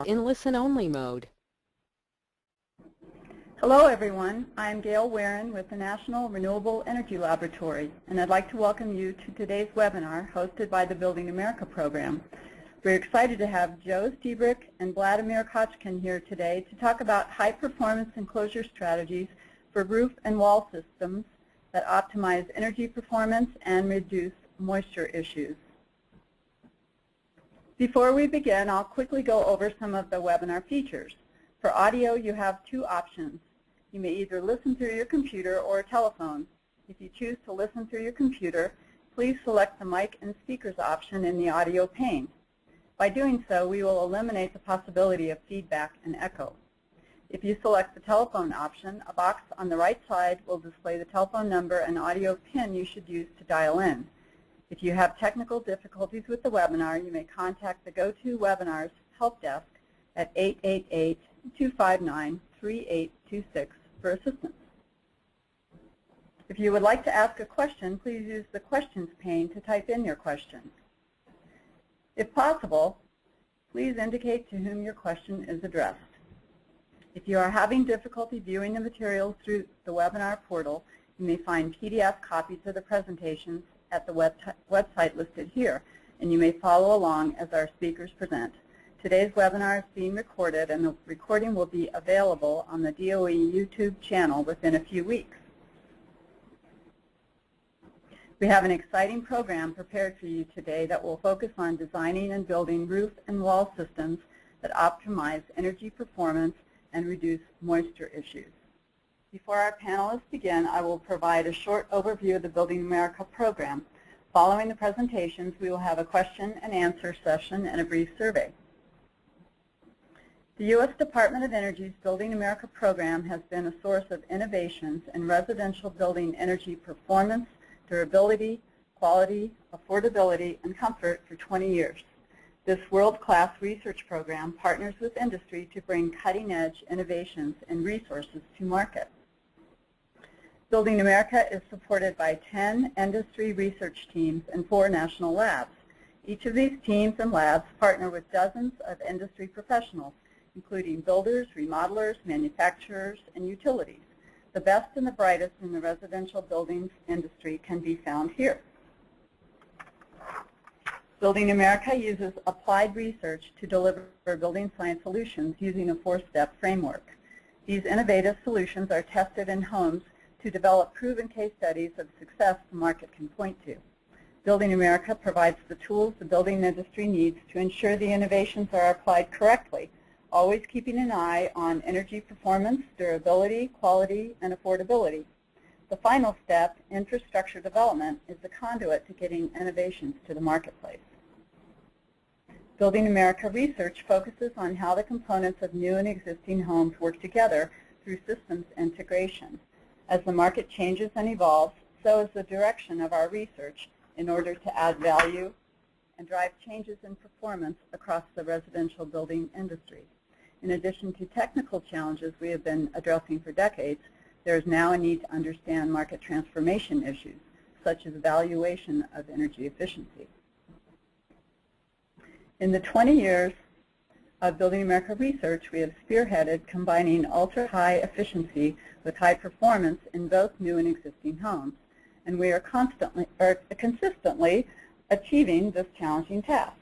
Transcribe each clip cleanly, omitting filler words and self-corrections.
in listen-only mode. Hello everyone, I'm Gail Warren with the National Renewable Energy Laboratory, and I'd like to welcome you to today's webinar hosted by the Building America program. We're excited to have Joe Stiebrick and Vladimir Kochkin here today to talk about high-performance enclosure strategies for roof and wall systems that optimize energy performance and reduce moisture issues. Before we begin, I'll quickly go over some of the webinar features. For audio, you have two options. You may either listen through your computer or a telephone. If you choose to listen through your computer, please select the mic and speakers option in the audio pane. By doing so, we will eliminate the possibility of feedback and echo. If you select the telephone option, a box on the right side will display the telephone number and audio pin you should use to dial in. If you have technical difficulties with the webinar, you may contact the GoToWebinars help desk at 888-259-3826 for assistance. If you would like to ask a question, please use the questions pane to type in your question. If possible, please indicate to whom your question is addressed. If you are having difficulty viewing the materials through the webinar portal, you may find PDF copies of the presentations at the website listed here, and you may follow along as our speakers present. Today's webinar is being recorded, and the recording will be available on the DOE YouTube channel within a few weeks. We have an exciting program prepared for you today that will focus on designing and building roof and wall systems that optimize energy performance and reduce moisture issues. Before our panelists begin, I will provide a short overview of the Building America program. Following the presentations, we will have a question and answer session and a brief survey. The U.S. Department of Energy's Building America program has been a source of innovations in residential building energy performance, durability, quality, affordability, and comfort for 20 years. This world-class research program partners with industry to bring cutting-edge innovations and resources to market. Building America is supported by 10 industry research teams and 4 national labs. Each of these teams and labs partner with dozens of industry professionals, including builders, remodelers, manufacturers, and utilities. The best and the brightest in the residential buildings industry can be found here. Building America uses applied research to deliver building science solutions using a 4-step framework. These innovative solutions are tested in homes to develop proven case studies of success the market can point to. Building America provides the tools the building industry needs to ensure the innovations are applied correctly, always keeping an eye on energy performance, durability, quality, and affordability. The final step, infrastructure development, is the conduit to getting innovations to the marketplace. Building America research focuses on how the components of new and existing homes work together through systems integration. As the market changes and evolves, so is the direction of our research in order to add value and drive changes in performance across the residential building industry. In addition to technical challenges we have been addressing for decades, there is now a need to understand market transformation issues, such as evaluation of energy efficiency. In the 20 years of Building America research, we have spearheaded combining ultra-high efficiency with high performance in both new and existing homes, and we are consistently achieving this challenging task.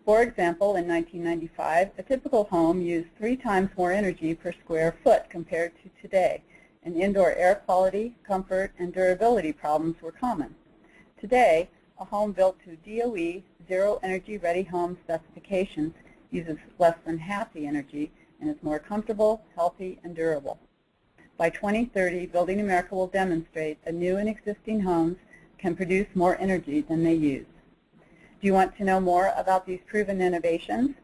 For example, in 1995, a typical home used 3 times more energy per square foot compared to today, and indoor air quality, comfort, and durability problems were common. Today, a home built to DOE Zero Energy Ready Home specifications uses less than half the energy and is more comfortable, healthy, and durable. By 2030, Building America will demonstrate that new and existing homes can produce more energy than they use. Do you want to know more about these proven innovations?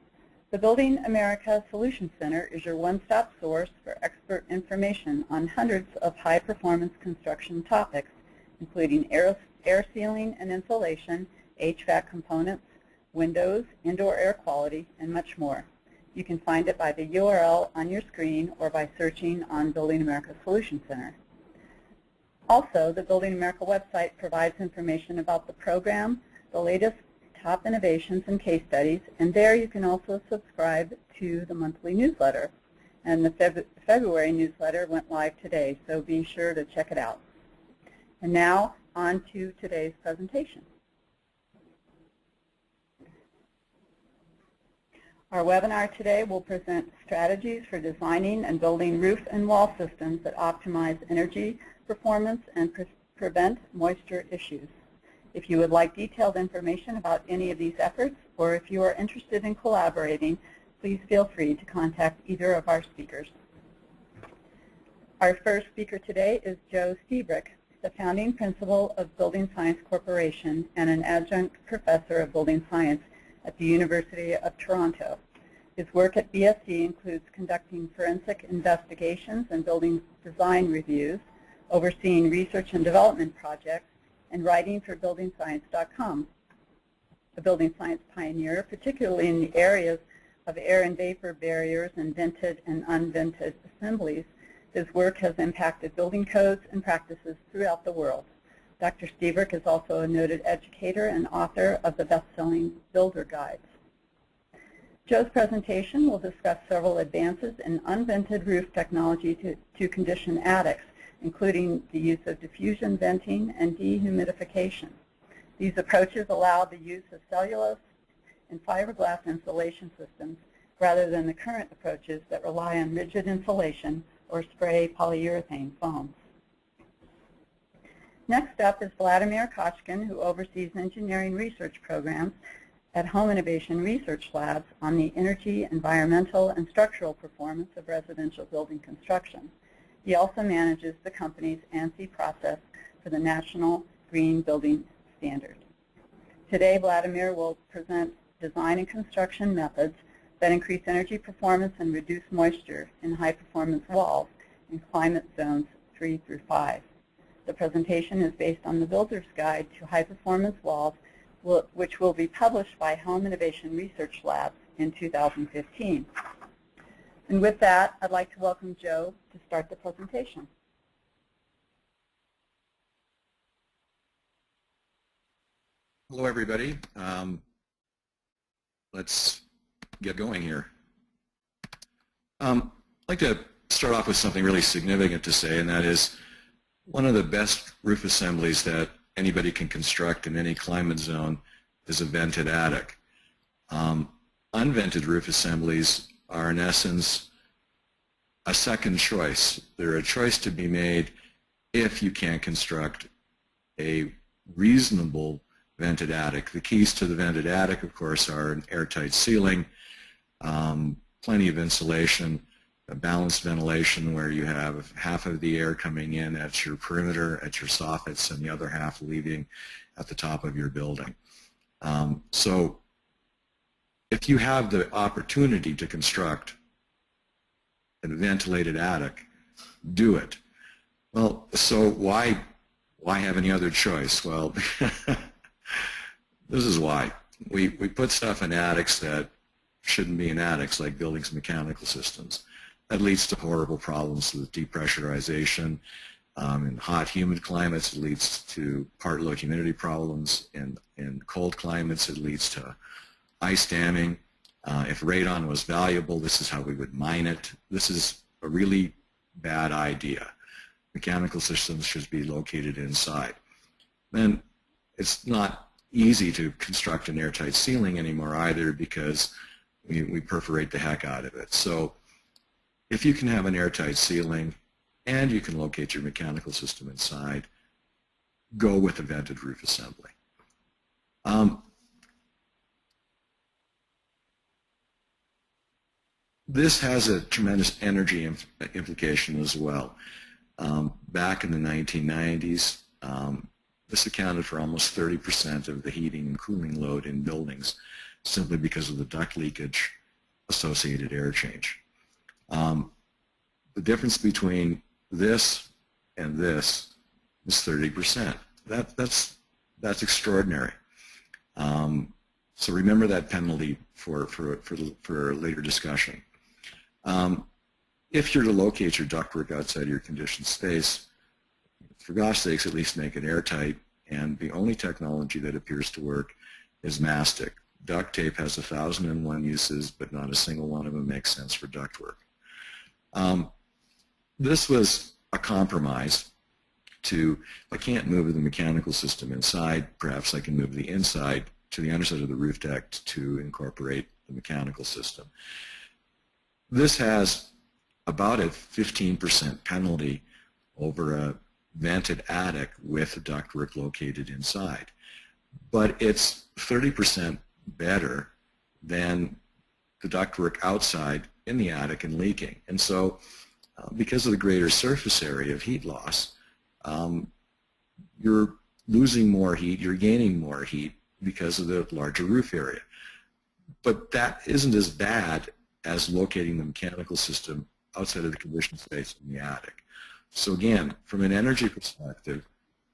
The Building America Solution Center is your one-stop source for expert information on hundreds of high-performance construction topics, including air sealing and insulation, HVAC components, windows, indoor air quality, and much more. You can find it by the URL on your screen or by searching on Building America Solution Center. Also, the Building America website provides information about the program, the latest top innovations and case studies, and there you can also subscribe to the monthly newsletter. And the February newsletter went live today, so be sure to check it out. And now, on to today's presentation. Our webinar today will present strategies for designing and building roof and wall systems that optimize energy performance and prevent moisture issues. If you would like detailed information about any of these efforts, or if you are interested in collaborating, please feel free to contact either of our speakers. Our first speaker today is Joe Stebrick, the founding principal of Building Science Corporation and an adjunct professor of building science at the University of Toronto. His work at BSC includes conducting forensic investigations and building design reviews, overseeing research and development projects, and writing for buildingscience.com. A building science pioneer, particularly in the areas of air and vapor barriers and vented and unvented assemblies, his work has impacted building codes and practices throughout the world. Dr. Stebrick is also a noted educator and author of the best-selling Builder Guides. Joe's presentation will discuss several advances in unvented roof technology to condition attics, including the use of diffusion venting and dehumidification. These approaches allow the use of cellulose and fiberglass insulation systems rather than the current approaches that rely on rigid insulation or spray polyurethane foams. Next up is Vladimir Kochkin, who oversees engineering research programs at Home Innovation Research Labs on the energy, environmental, and structural performance of residential building construction. He also manages the company's ANSI process for the National Green Building Standard. Today, Vladimir will present design and construction methods that increase energy performance and reduce moisture in high-performance walls in climate zones 3 through 5. The presentation is based on the Builder's Guide to High-Performance Walls, which will be published by Home Innovation Research Labs in 2015. And with that, I'd like to welcome Joe to start the presentation. Hello, everybody. Let's get going here. I'd like to start off with something really significant to say, and that is one of the best roof assemblies that anybody can construct in any climate zone is a vented attic. Unvented roof assemblies are in essence a second choice. They're a choice to be made if you can't construct a reasonable vented attic. The keys to the vented attic, of course, are an airtight ceiling, plenty of insulation, a balanced ventilation where you have half of the air coming in at your perimeter, at your soffits, and the other half leaving at the top of your building. So if you have the opportunity to construct a ventilated attic, do it. Well, so why have any other choice? Well, this is why. We put stuff in attics that shouldn't be in attics, like buildings and mechanical systems. That leads to horrible problems with depressurization. In hot, humid climates, it leads to part low humidity problems. In cold climates, it leads to ice damming. If radon was valuable, this is how we would mine it. This is a really bad idea. Mechanical systems should be located inside. Then it's not easy to construct an airtight ceiling anymore either, because we perforate the heck out of it. So if you can have an airtight ceiling and you can locate your mechanical system inside, go with a vented roof assembly. This has a tremendous energy implication as well. Back in the 1990s, this accounted for almost 30% of the heating and cooling load in buildings, simply because of the duct leakage associated air change. The difference between this and this is 30%. That's extraordinary. So remember that penalty for later discussion. If you're to locate your ductwork outside your conditioned space, for gosh sakes, at least make it airtight. And the only technology that appears to work is mastic. Duct tape has 1,001 uses, but not a single one of them makes sense for ductwork. This was a compromise to, if I can't move the mechanical system inside, perhaps I can move the inside to the underside of the roof deck to incorporate the mechanical system. This has about a 15% penalty over a vented attic with ductwork located inside. But it's 30% better than the ductwork outside in the attic and leaking. And so because of the greater surface area of heat loss, you're losing more heat, you're gaining more heat because of the larger roof area. But that isn't as bad as locating the mechanical system outside of the conditioned space in the attic. So again, from an energy perspective,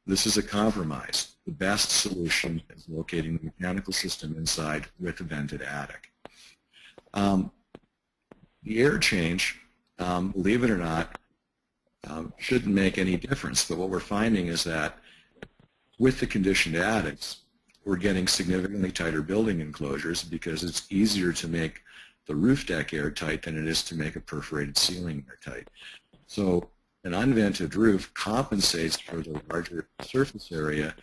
this is a compromise. The best solution is locating the mechanical system inside with a vented attic. The air change, believe it or not, shouldn't make any difference. But what we're finding is that with the conditioned attics, we're getting significantly tighter building enclosures because it's easier to make the roof deck airtight than it is to make a perforated ceiling airtight. So an unvented roof compensates for the larger surface area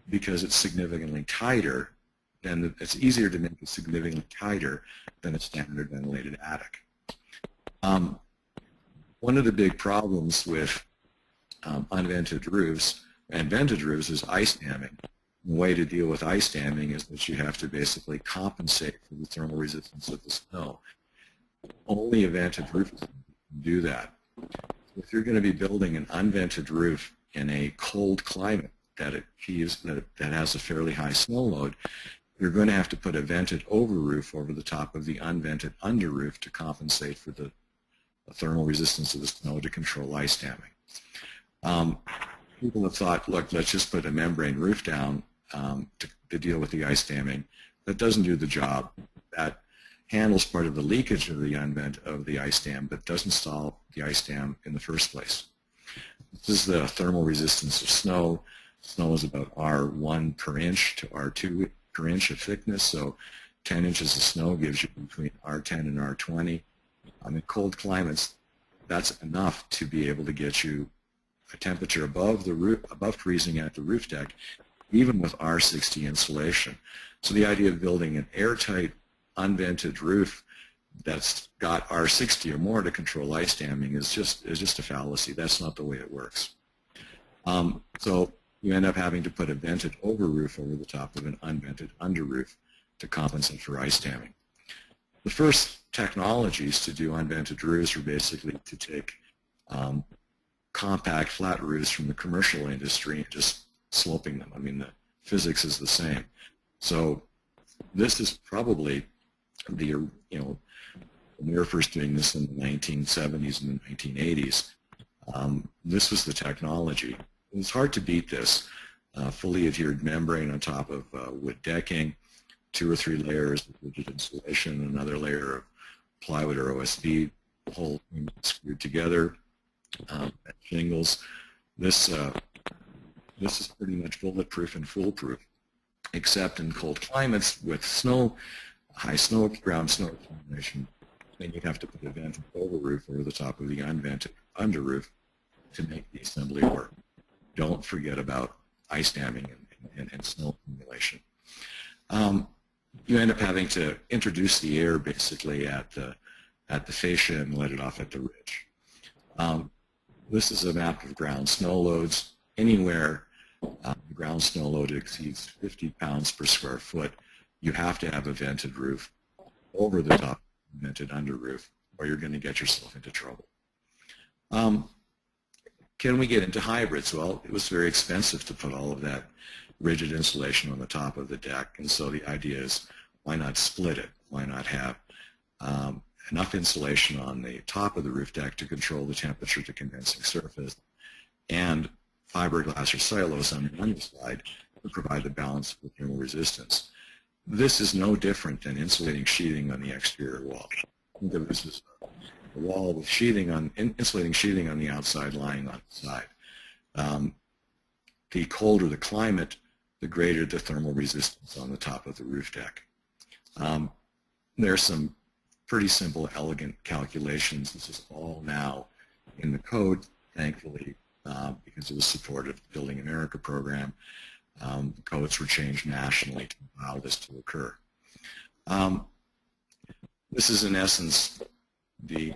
because it's significantly tighter, and it's easier to make it significantly tighter than a standard ventilated attic. One of the big problems with unvented roofs and vented roofs is ice damming. The way to deal with ice damming is that you have to basically compensate for the thermal resistance of the snow. Only a vented roof can do that. If you're going to be building an unvented roof in a cold climate that has a fairly high snow load, you're going to have to put a vented over roof over the top of the unvented under roof to compensate for the thermal resistance of the snow to control ice damming. People have thought, look, let's just put a membrane roof down to deal with the ice damming. That doesn't do the job. That handles part of the leakage of the ice dam, but doesn't solve the ice dam in the first place. This is the thermal resistance of snow. Snow is about R1 per inch to R2 per inch of thickness, so 10 inches of snow gives you between R10 and R20. In cold climates, that's enough to be able to get you a temperature above the roof, above freezing at the roof deck, even with R60 insulation. So the idea of building an airtight, unvented roof that's got R60 or more to control ice damming is just a fallacy. That's not the way it works. So you end up having to put a vented over roof over the top of an unvented under roof to compensate for ice damming. The first technologies to do unvented roofs were basically to take compact flat roofs from the commercial industry and just sloping them. I mean, the physics is the same. So this is probably the, when we were first doing this in the 1970s and the 1980s, this was the technology. It's hard to beat this. Fully adhered membrane on top of wood decking, 2 or 3 layers of rigid insulation, another layer of plywood or OSB, the whole thing screwed together, shingles. This is pretty much bulletproof and foolproof, except in cold climates with snow, high snow, ground snow accumulation, then you'd have to put a vented over roof over the top of the unvented under roof to make the assembly work. Don't forget about ice damming and snow accumulation. You end up having to introduce the air basically at the fascia and let it off at the ridge. This is a map of ground snow loads. Anywhere the ground snow load exceeds 50 pounds per square foot, you have to have a vented roof over the top of the vented under roof, or you're going to get yourself into trouble. Can we get into hybrids? Well, it was very expensive to put all of that rigid insulation on the top of the deck, and so the idea is, why not split it? Why not have enough insulation on the top of the roof deck to control the temperature to condensing surface, and fiberglass or cellulose on the underside to provide the balance for thermal resistance. This is no different than insulating sheathing on the exterior wall. Think of this as a wall with sheathing on, insulating sheathing on the outside lying on the side. The colder the climate, the greater the thermal resistance on the top of the roof deck. There's some pretty simple, elegant calculations. This is all now in the code, thankfully, because it was supported the Building America program. The codes were changed nationally to allow this to occur. This is in essence a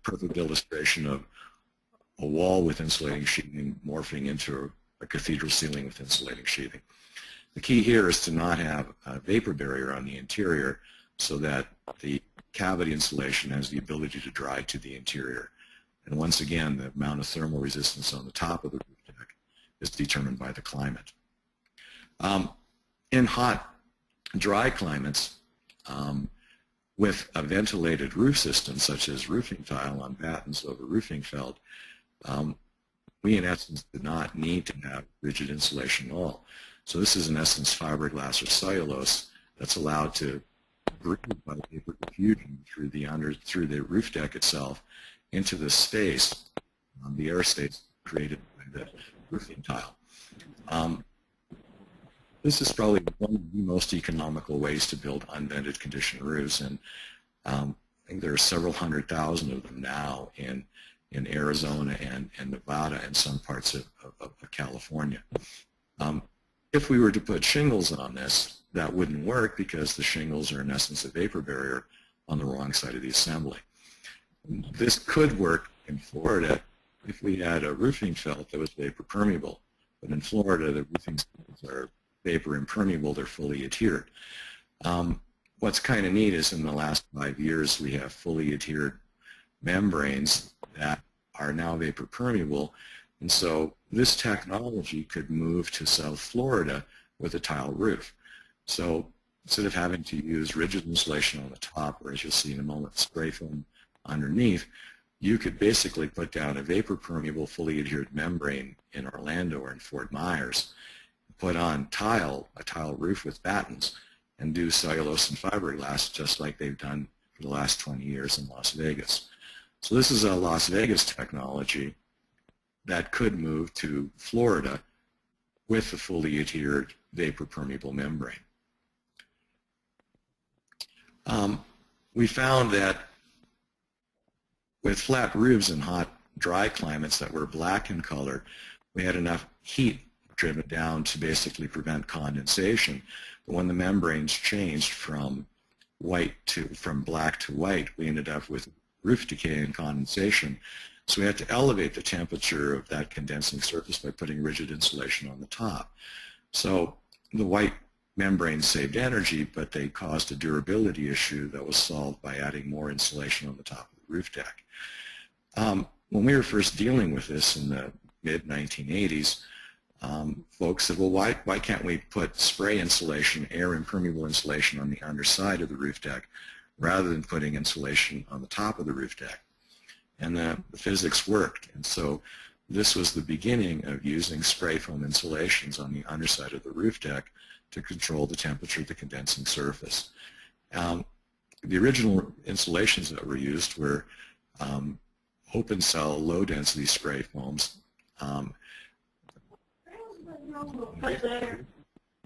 perfect illustration of a wall with insulating sheathing morphing into a cathedral ceiling with insulating sheathing. The key here is to not have a vapor barrier on the interior so that the cavity insulation has the ability to dry to the interior. And once again, the amount of thermal resistance on the top of the roof deck is determined by the climate. In hot, dry climates, with a ventilated roof system, such as roofing tile on battens over roofing felt, we in essence did not need to have rigid insulation at all. So this is in essence fiberglass or cellulose that's allowed to breathe by vapor diffusion through the roof deck itself into the space, the air space created by the roofing tile. This is probably one of the most economical ways to build unvented conditioned roofs, and I think there are several 100,000 of them now in Arizona and Nevada and some parts of California. If we were to put shingles on this, that wouldn't work because the shingles are in essence a vapor barrier on the wrong side of the assembly. This could work in Florida if we had a roofing felt that was vapor permeable, but in Florida the roofing felts are vapor impermeable, they're fully adhered. What's kind of neat is in the last 5 years we have fully adhered membranes that are now vapor permeable, and so this technology could move to South Florida with a tile roof. So instead of having to use rigid insulation on the top, or as you'll see in a moment, spray foam underneath, you could basically put down a vapor permeable fully adhered membrane in Orlando or in Fort Myers, put on a tile roof with battens, and do cellulose and fiberglass just like they've done for the last 20 years in Las Vegas. So this is a Las Vegas technology that could move to Florida with the fully adhered vapor permeable membrane. We found that with flat roofs in hot, dry climates that were black in color, we had enough heat driven down to basically prevent condensation. But when the membranes changed from black to white, we ended up with roof decay and condensation. So we had to elevate the temperature of that condensing surface by putting rigid insulation on the top. So the white membranes saved energy, but they caused a durability issue that was solved by adding more insulation on the top of the roof deck. When we were first dealing with this in the mid-1980s, folks said, well, why can't we put spray insulation, air impermeable insulation on the underside of the roof deck rather than putting insulation on the top of the roof deck? And the physics worked, and so this was the beginning of using spray foam insulations on the underside of the roof deck to control the temperature of the condensing surface. The original insulations that were used were open cell, low density spray foams. And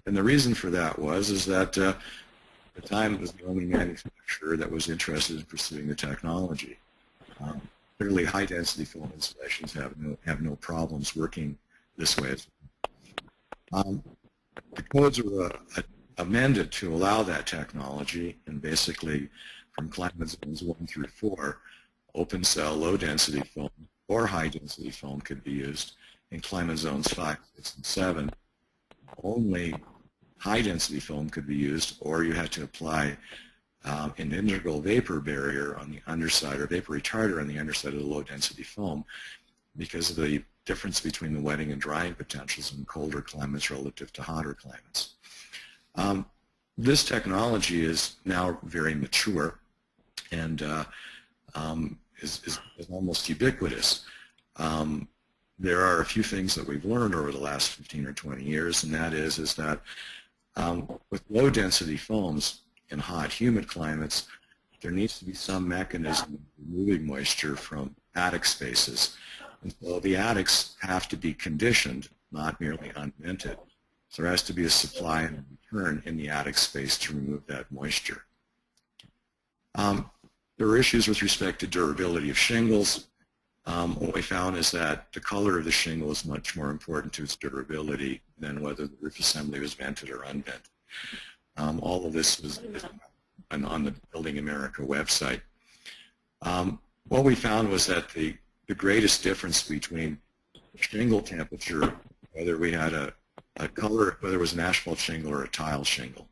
the reason for that is that at the time it was the only manufacturer that was interested in pursuing the technology. Clearly, high-density foam insulations have no problems working this way. The codes were amended to allow that technology, and basically from climate zones 1 through 4, open cell, low-density foam or high-density foam could be used. In climate zones 5, 6, and 7, only high-density foam could be used, or you had to apply an integral vapor barrier on the underside, or vapor retarder on the underside of the low-density foam, because of the difference between the wetting and drying potentials in colder climates relative to hotter climates. This technology is now very mature and is almost ubiquitous. There are a few things that we've learned over the last 15 or 20 years, and that is that with low-density foams, in hot, humid climates, there needs to be some mechanism of removing moisture from attic spaces. And so the attics have to be conditioned, not merely unvented, So there has to be a supply and a return in the attic space to remove that moisture. There are issues with respect to durability of shingles. What we found is that the color of the shingle is much more important to its durability than whether the roof assembly was vented or unvented. All of this was on the Building America website. What we found was that the greatest difference between shingle temperature, whether we had a color, whether it was an asphalt shingle or a tile shingle.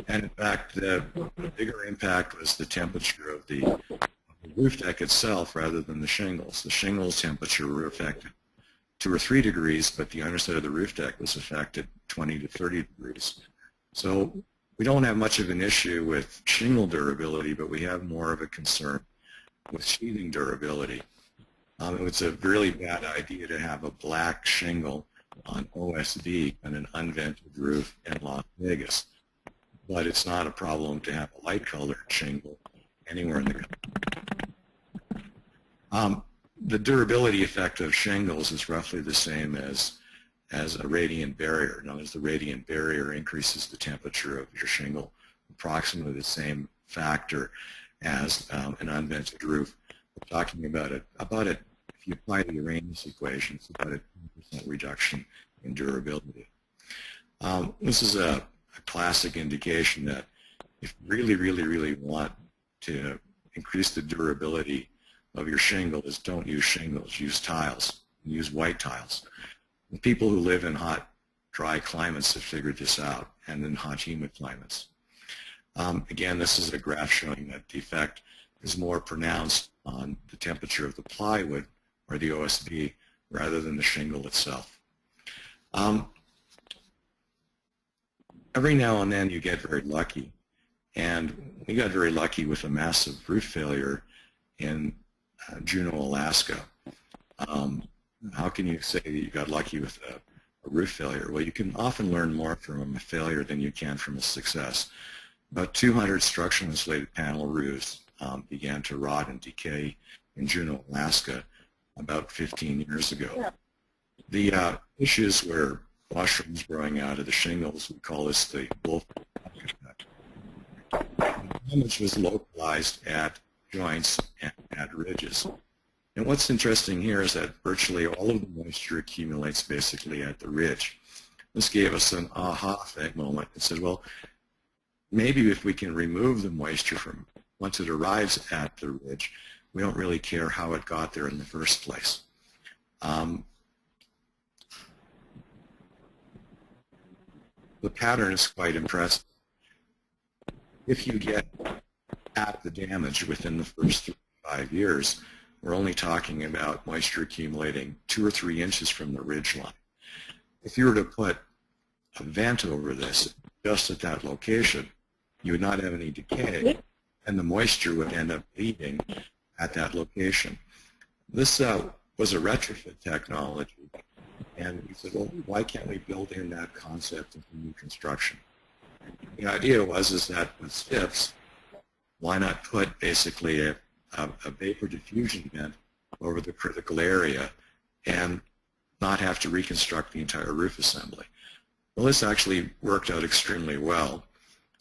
And in fact, the bigger impact was the temperature of the roof deck itself rather than the shingles. The shingles temperature were affected 2 or 3 degrees, but the underside of the roof deck was affected 20 to 30 degrees. So we don't have much of an issue with shingle durability, but we have more of a concern with sheathing durability. It's a really bad idea to have a black shingle on OSB on an unvented roof in Las Vegas, but it's not a problem to have a light-colored shingle anywhere in the country. The durability effect of shingles is roughly the same as a radiant barrier. In other words, the radiant barrier increases the temperature of your shingle, approximately the same factor as an unvented roof. We're talking about it, if you apply the Arrhenius equation, it's about a 10% reduction in durability. This is a classic indication that if you really want to increase the durability of your shingle, is don't use shingles, use tiles, use white tiles. The people who live in hot, dry climates have figured this out, and in hot, humid climates. Again, this is a graph showing that the effect is more pronounced on the temperature of the plywood or the OSB rather than the shingle itself. Every now and then you get very lucky, and we got very lucky with a massive roof failure in Juneau, Alaska. How can you say that you got lucky with a roof failure? Well, you can often learn more from a failure than you can from a success. About 200 structurally insulated panel roofs began to rot and decay in Juneau, Alaska about 15 years ago. The issues were mushrooms growing out of the shingles. We call this the wolf effect. The damage was localized at joints and at ridges. And what's interesting here is that virtually all of the moisture accumulates basically at the ridge. This gave us an aha effect moment and said, well, maybe if we can remove the moisture from once it arrives at the ridge, we don't really care how it got there in the first place. The pattern is quite impressive. If you get at the damage within the first 3 to 5 years, we're only talking about moisture accumulating 2 or 3 inches from the ridge line. If you were to put a vent over this just at that location, you would not have any decay, and the moisture would end up leaving at that location. This was a retrofit technology, and we said, well, why can't we build in that concept into new construction? The idea was that with SIPs, why not put basically a vapor diffusion vent over the critical area and not have to reconstruct the entire roof assembly? Well, this actually worked out extremely well.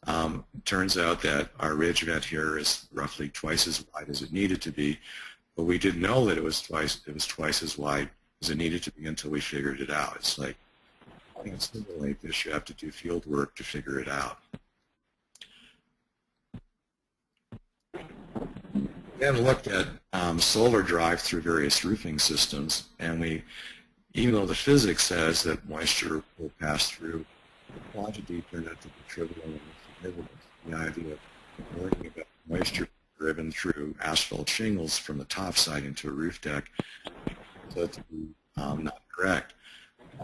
It turns out that our ridge vent here is roughly twice as wide as it needed to be, but we didn't know that it was twice as wide as it needed to be until we figured it out. It's like, I think it's simple like this. You have to do field work to figure it out. We then looked at solar drive through various roofing systems, and even though the physics says that moisture will pass through, the quantity turned out to be trivial and insignificant. The idea of learning about moisture driven through asphalt shingles from the top side into a roof deck turns out to be not correct.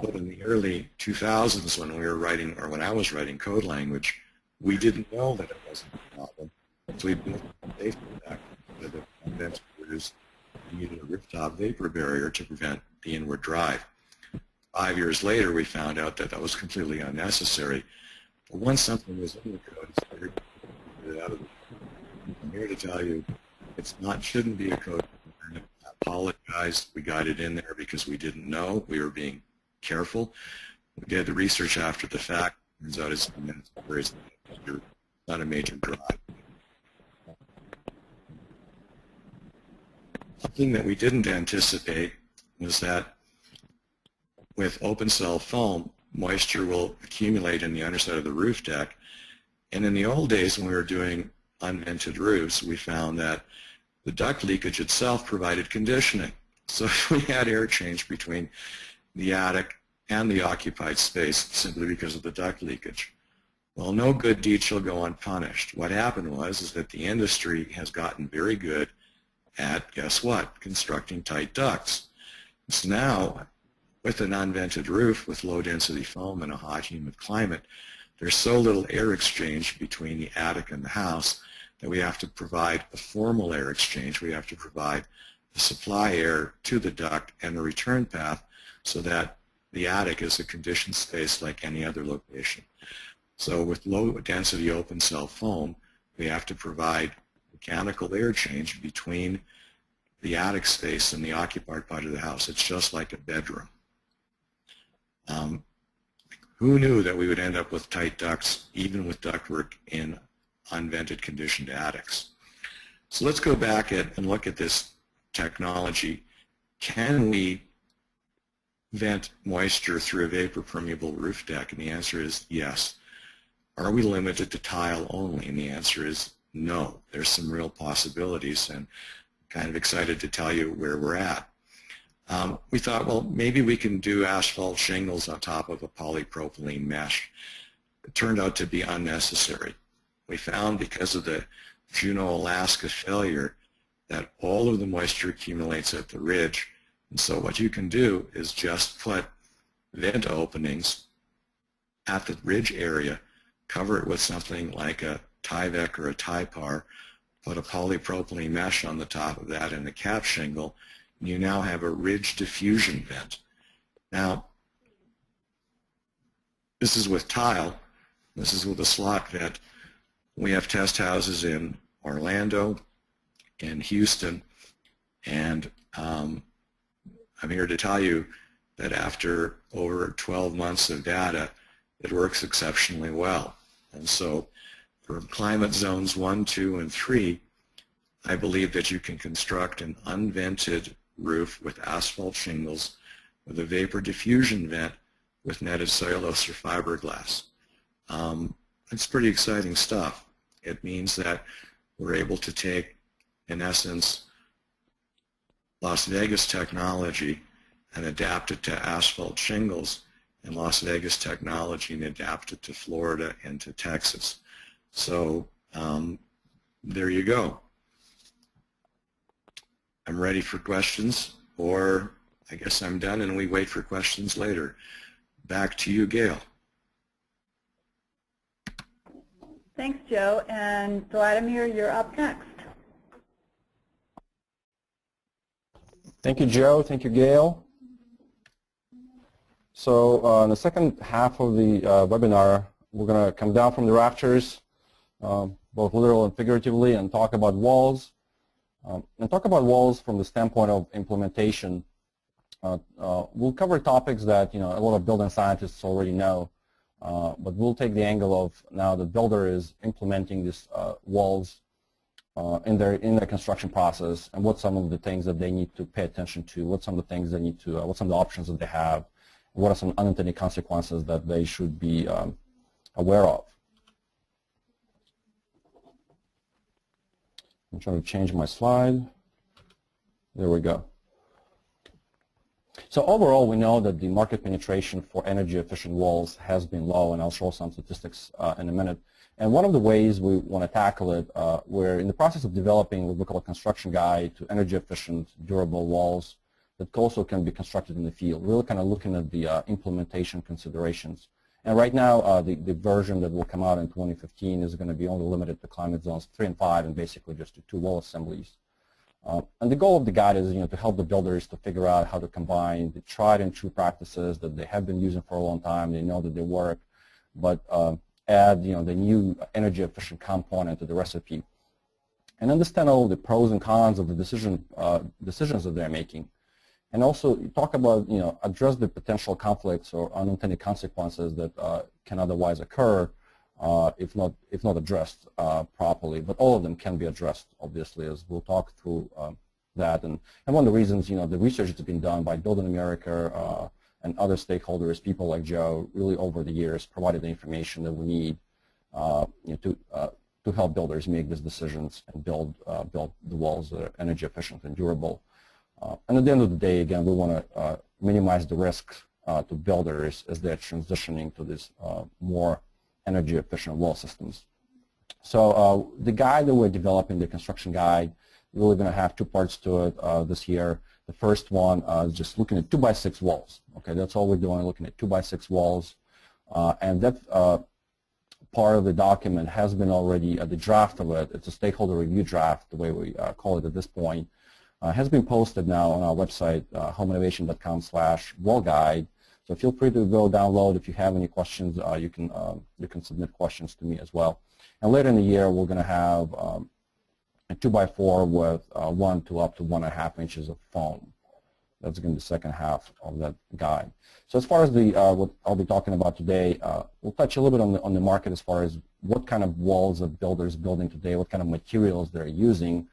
But in the early 2000s, when we were writing, or when I was writing code language, we didn't know that it wasn't a problem. So we built a vapor deck that unvented roofs needed a rooftop vapor barrier to prevent the inward drive. 5 years later, we found out that that was completely unnecessary. But once something was in the code, it's very difficult to get it out of it. I'm here to tell you, shouldn't be a code. I apologize. We got it in there because we didn't know. We were being careful. We did the research after the fact. Turns out it's not a major draw. Something that we didn't anticipate was that with open cell foam, moisture will accumulate in the underside of the roof deck. And in the old days when we were doing unvented roofs, we found that the duct leakage itself provided conditioning. So we had air change between the attic and the occupied space simply because of the duct leakage. Well, no good deed shall go unpunished. What happened is that the industry has gotten very good at, guess what, constructing tight ducts. So now, with an unvented roof with low-density foam in a hot, humid climate, there's so little air exchange between the attic and the house that we have to provide a formal air exchange. We have to provide the supply air to the duct and a return path so that the attic is a conditioned space like any other location. So with low-density open cell foam, we have to provide mechanical air change between the attic space and the occupied part of the house. It's just like a bedroom. Who knew that we would end up with tight ducts, even with ductwork in unvented conditioned attics? So let's go back and look at this technology. Can we vent moisture through a vapor-permeable roof deck? And the answer is yes. Are we limited to tile only? And the answer is no. There's some real possibilities, and I'm kind of excited to tell you where we're at. We thought, well, maybe we can do asphalt shingles on top of a polypropylene mesh. It turned out to be unnecessary. We found, because of the Juneau, Alaska failure, that all of the moisture accumulates at the ridge. And so what you can do is just put vent openings at the ridge area, cover it with something like a Tyvek or a Typar, put a polypropylene mesh on the top of that and a cap shingle, and you now have a ridge diffusion vent. Now, this is with tile. This is with a slot vent. We have test houses in Orlando, in Houston, and I'm here to tell you that after over 12 months of data, it works exceptionally well. And so for climate zones 1, 2, and 3, I believe that you can construct an unvented roof with asphalt shingles with a vapor diffusion vent with netted cellulose or fiberglass. It's pretty exciting stuff. It means that we're able to take, in essence, Las Vegas technology and adapt it to asphalt shingles, and Las Vegas technology and adapt it to Florida and to Texas. So there you go. I'm ready for questions, or I guess I'm done and we wait for questions later. Back to you, Gail. Thanks, Joe. And Vladimir, you're up next. Thank you, Joe. Thank you, Gail. So in the second half of the webinar, we're going to come down from the rafters, both literal and figuratively, and talk about walls. And talk about walls from the standpoint of implementation. We'll cover topics that a lot of building scientists already know, but we'll take the angle of now the builder is implementing these walls in their construction process, and what some of the things that they need to pay attention to, what some of the things they need to, what some of the options that they have, what are some unintended consequences that they should be aware of. I'm trying to change my slide. There we go. So overall, we know that the market penetration for energy efficient walls has been low, and I'll show some statistics in a minute. And one of the ways we want to tackle it, we're in the process of developing what we call a construction guide to energy efficient, durable walls that also can be constructed in the field, really kind of looking at the implementation considerations. And right now, the version that will come out in 2015 is going to be only limited to climate zones 3 and 5, and basically just to 2 wall assemblies. And the goal of the guide is, to help the builders to figure out how to combine the tried and true practices that they have been using for a long time. They know that they work, but add, the new energy efficient component to the recipe, and understand all the pros and cons of the decisions that they're making. and also talk about, address the potential conflicts or unintended consequences that can otherwise occur if not addressed properly. But all of them can be addressed, obviously, as we'll talk through that. And one of the reasons, the research that's been done by Build in America and other stakeholders, people like Joe, really over the years provided the information that we need to help builders make these decisions and build the walls that are energy efficient and durable. And at the end of the day, again, we want to minimize the risks to builders as they're transitioning to these more energy efficient wall systems. So the guide that we're developing, the construction guide, really going to have two parts to it this year. The first one is just looking at 2x6 walls. Okay, that's all we're doing, looking at 2x6 walls. And that part of the document has been already, the draft of it, it's a stakeholder review draft, the way we call it at this point, has been posted now on our website, homeinnovation.com/wall guide. So feel free to go download. If you have any questions, you can submit questions to me as well. And later in the year, we're going to have a 2x4 with 1 to up to 1.5 inches of foam. That's going to be the second half of that guide. So as far as the what I'll be talking about today, we'll touch a little bit on the market as far as what kind of walls are builders building today, what kind of materials they're using,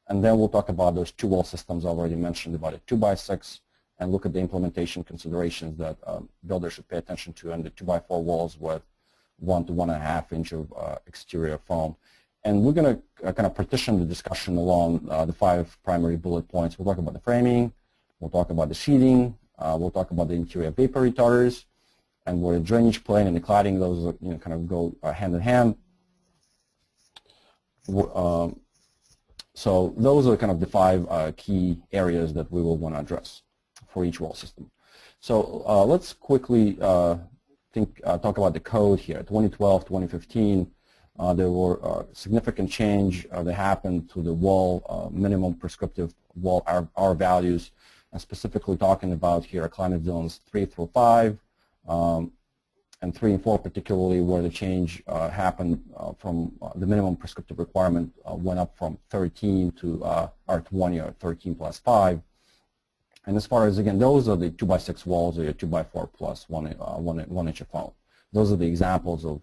and then we'll talk about those two wall systems I already mentioned, about a 2x6, and look at the implementation considerations that builders should pay attention to, and the 2x4 walls with 1 to 1.5 inch of exterior foam. And we're going to kind of partition the discussion along the 5 primary bullet points. We'll talk about the framing, we'll talk about the sheathing, we'll talk about the interior vapor retarders, and where the drainage plane and the cladding, those kind of go hand in hand. So those are kind of the 5 key areas that we will want to address for each wall system. So let's quickly talk about the code here. 2012, 2015. There were significant change that happened to the wall minimum prescriptive wall R values, and specifically talking about here climate zones 3 through 5, and 3 and 4 particularly, where the change happened from the minimum prescriptive requirement went up from 13 to R20 or 13 plus 5. And as far as, again, those are the 2x6 walls or your 2x4 plus 1 inch of foam. Those are the examples of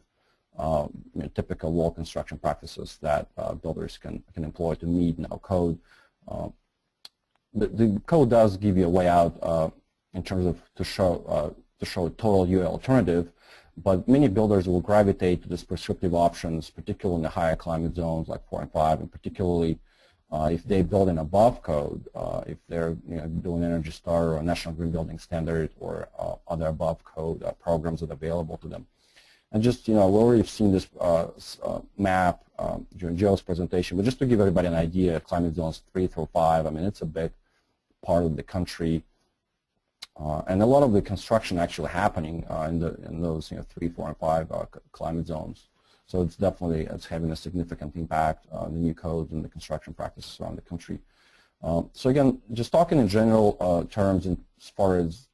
typical wall construction practices that builders can employ to meet in our code. The code does give you a way out in terms of to show a total UL alternative, but many builders will gravitate to these prescriptive options, particularly in the higher climate zones like 4 and 5, and particularly if they build an above code, if they're doing Energy Star or National Green Building Standard or other above code programs that are available to them. And just, we already have seen this map during Joe's presentation, but just to give everybody an idea, climate zones 3 through 5, I mean, it's a big part of the country. And a lot of the construction actually happening in those 3, 4, and 5 climate zones. So it's definitely having a significant impact on the new codes and the construction practices around the country. So again, just talking in general terms as far as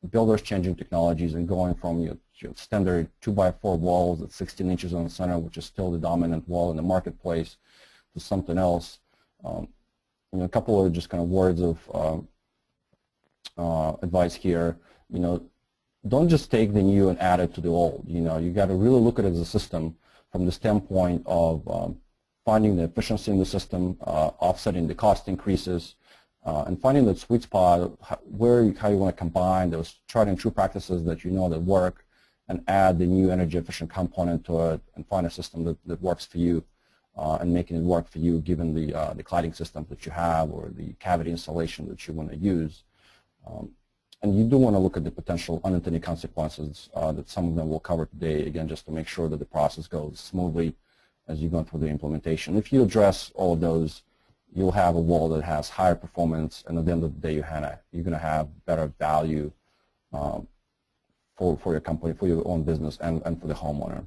builders changing technologies and going from your standard 2x4 walls at 16 inches on the center, which is still the dominant wall in the marketplace, to something else. A couple of just kind of words of advice here. Don't just take the new and add it to the old. You got to really look at it as a system from the standpoint of finding the efficiency in the system, offsetting the cost increases, and finding that sweet spot how you want to combine those tried and true practices that that work, and add the new energy efficient component to it, and find a system that works for you, and making it work for you given the cladding system that you have or the cavity insulation that you want to use. And you do want to look at the potential unintended consequences that some of them we'll cover today, again, just to make sure that the process goes smoothly as you go through the implementation. If you address all of those, you'll have a wall that has higher performance, and at the end of the day, you're going to have better value for your company, for your own business, and for the homeowner.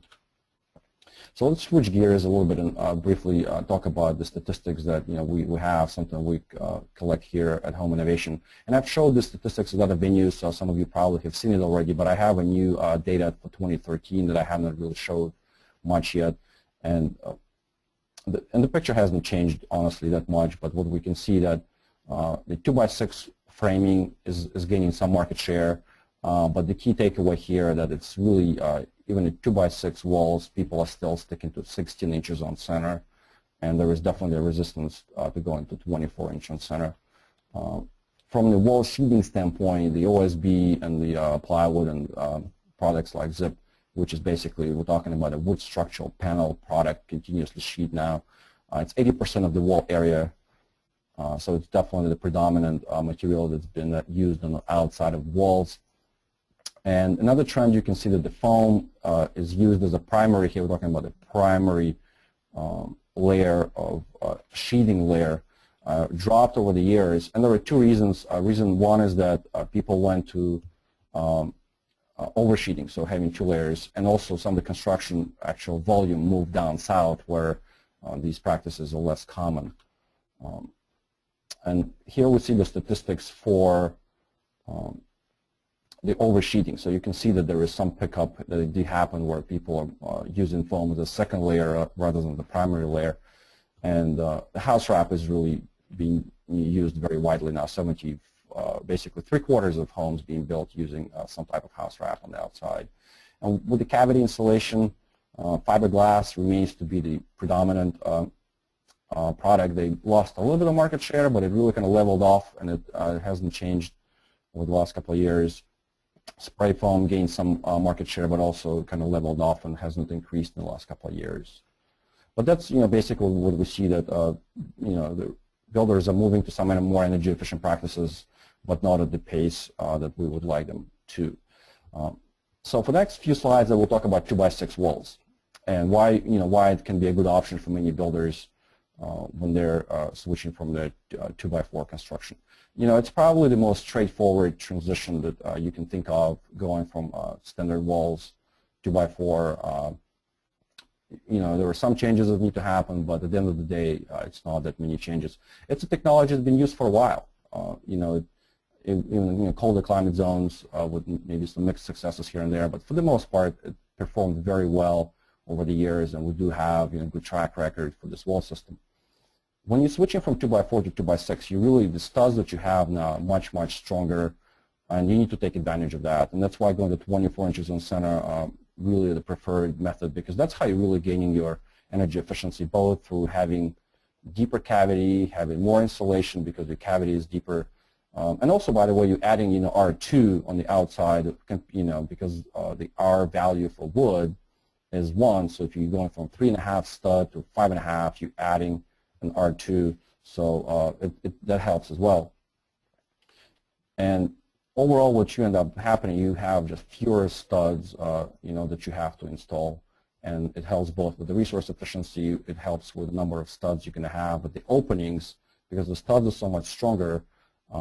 So let's switch gears a little bit and briefly talk about the statistics that we have, something we collect here at Home Innovation. And I've showed the statistics at other venues, so some of you probably have seen it already, but I have a new data for 2013 that I haven't really showed much yet. And the picture hasn't changed, honestly, that much, but what we can see that the 2x6 framing is gaining some market share, but the key takeaway here that it's really, even at 2x6 walls, people are still sticking to 16 inches on center, and there is definitely a resistance to going to 24-inch on center. From the wall sheathing standpoint, the OSB and the plywood and products like Zip, which is basically, we're talking about a wood structural panel product, continuously sheet now. It's 80% of the wall area, so it's definitely the predominant material that's been used on the outside of walls. And another trend, you can see that the foam is used as a primary, here we're talking about the primary layer of sheathing layer, dropped over the years. And there were two reasons. Reason one is that people went to oversheeting, so having two layers, and also some of the construction actual volume moved down south where these practices are less common. And here we see the statistics for the oversheeting. So you can see that there is some pickup that did happen where people are using foam as a second layer rather than the primary layer. And the house wrap is really being used very widely now. Basically 3/4 of homes being built using some type of house wrap on the outside. And with the cavity insulation, fiberglass remains to be the predominant product. They lost a little bit of market share, but it really kind of leveled off, and it hasn't changed over the last couple of years. Spray foam gained some market share, but also kind of leveled off and hasn't increased in the last couple of years. But that's basically what we see, that the builders are moving to some more energy efficient practices, but not at the pace that we would like them to. So for the next few slides, I will talk about 2x6 walls and why it can be a good option for many builders when they're switching from the 2x4 construction. It's probably the most straightforward transition that you can think of, going from standard walls 2x4. There are some changes that need to happen, but at the end of the day, it's not that many changes. It's a technology that's been used for a while. Even in colder climate zones with maybe some mixed successes here and there, but for the most part, it performed very well over the years, and we do have a good track record for this wall system. When you're switching from 2x4 to 2x6, the studs that you have now are much, much stronger, and you need to take advantage of that. And that's why going to 24 inches on center really the preferred method, because that's how you're really gaining your energy efficiency, both through having deeper cavity, having more insulation because the cavity is deeper, and also, by the way, you're adding R2 on the outside, because the R value for wood is 1. So if you're going from 3.5 stud to 5.5, you're adding an R2, so that helps as well. And overall, what you end up happening, you have just fewer studs, that you have to install, and it helps both with the resource efficiency. It helps with the number of studs you're going to have, but the openings, because the studs are so much stronger,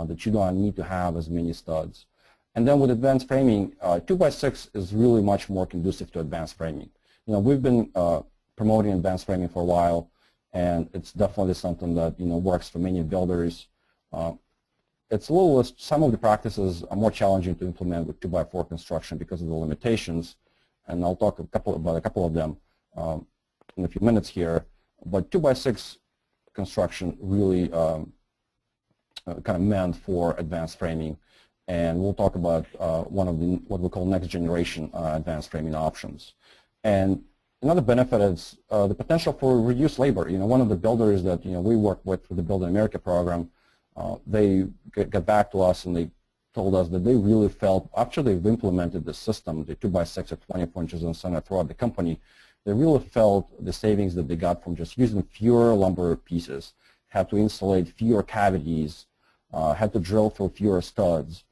that you don't need to have as many studs. And then with advanced framing, 2x6 is really much more conducive to advanced framing. We've been promoting advanced framing for a while, and it's definitely something that works for many builders. It's some of the practices are more challenging to implement with 2x4 construction because of the limitations, and I'll talk about a couple of them in a few minutes here. But 2x6 construction really kind of meant for advanced framing, and we'll talk about one of the what we call next generation advanced framing options. And another benefit is the potential for reduced labor. One of the builders that we work with the Build in America program, they got back to us and they told us that they really felt, after they've implemented the system, the 2x6 at 24 inches on center throughout the company, they really felt the savings that they got from just using fewer lumber pieces, had to insulate fewer cavities, had to drill through fewer studs.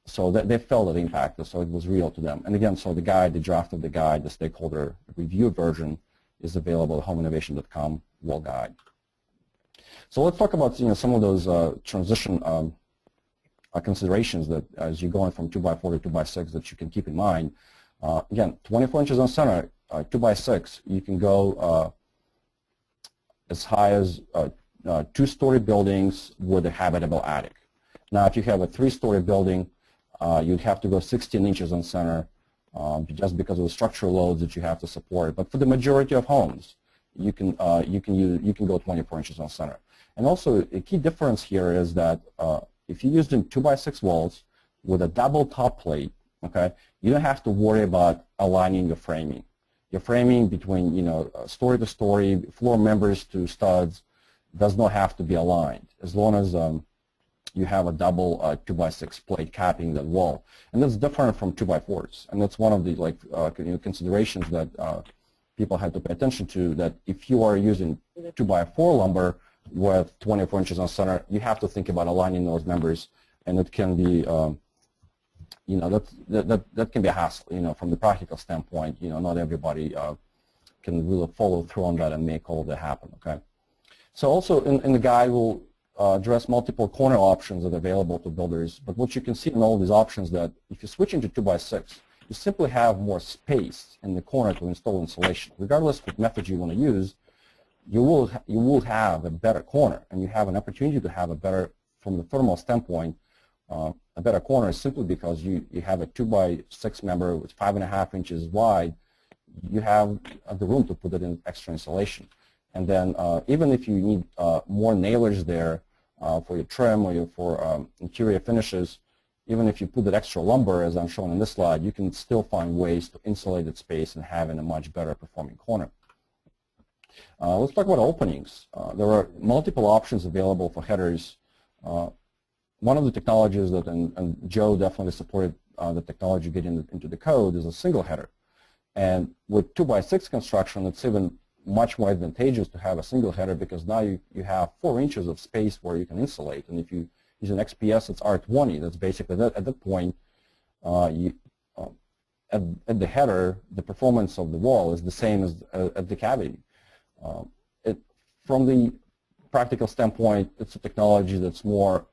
So that they felt that impact, so it was real to them. And again, so the draft of the guide, the stakeholder review version, is available at homeinnovation.com wall guide. So let's talk about some of those transition considerations that as you're going from 2x4 to 2x6 that you can keep in mind. Again, 24 inches on center, 2x6, you can go as high as 2-story buildings with a habitable attic. Now, if you have a 3-story building, you'd have to go 16 inches on center just because of the structural loads that you have to support. But for the majority of homes, you can go 24 inches on center. And also, a key difference here is that if you're using 2x6 walls with a double top plate, okay, you don't have to worry about aligning your framing. Your framing between, story to story, floor members to studs does not have to be aligned as long as you have a double 2x6 plate capping that wall. And that's different from 2x4s. And that's one of the considerations that people have to pay attention to, that if you are using 2x4 lumber with 24 inches on center, you have to think about aligning those members, and it can be that can be a hassle, from the practical standpoint. Not everybody can really follow through on that and make all of that happen, okay? So also in the guide, we'll address multiple corner options that are available to builders, but what you can see in all these options that if you switch into 2x6, you simply have more space in the corner to install insulation. Regardless of what method you want to use, you will have a better corner, and you have an opportunity to have a better, from the thermal standpoint, a better corner simply because you have a 2x6 member with 5.5 inches wide. You have the room to put it in extra insulation. And then even if you need more nailers there for your trim or for interior finishes, even if you put that extra lumber, as I'm showing in this slide, you can still find ways to insulate that space and have in a much better performing corner. Let's talk about openings. There are multiple options available for headers. One of the technologies that, and Joe definitely supported the technology getting into the code, is a single header. And with 2x6 construction, it's even much more advantageous to have a single header, because now you have 4 inches of space where you can insulate. And if you use an XPS, it's R20. That's basically at that point, at the header, the performance of the wall is the same as at the cavity. From the practical standpoint, it's a technology that's more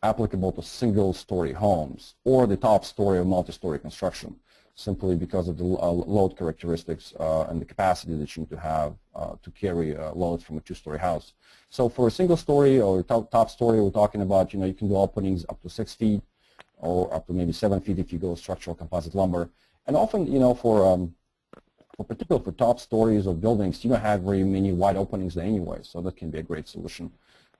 applicable to single-story homes or the top story of multi-story construction, simply because of the load characteristics and the capacity that you need to have to carry loads from a 2-story house. So for a single-story or top story, we're talking about, you can do openings up to 6 feet or up to maybe 7 feet if you go structural composite lumber. And often, particularly for top stories of buildings, you don't have very many wide openings there anyway, so that can be a great solution.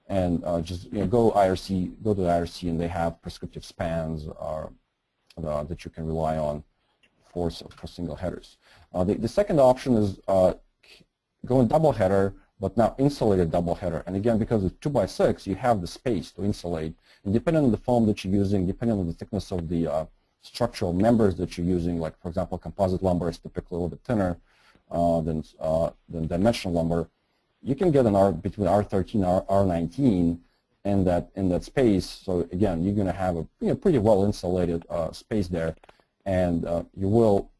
And just go to the IRC, and they have prescriptive spans that you can rely on for single headers. The second option is going double header, but now insulated double header. And again, because it's 2x6, you have the space to insulate. And depending on the foam that you're using, depending on the thickness of the structural members that you're using, like for example, composite lumber is typically a little bit thinner than dimensional lumber. You can get between R13 and R19 in that space. So again, you're going to have a pretty well insulated space there, and you will,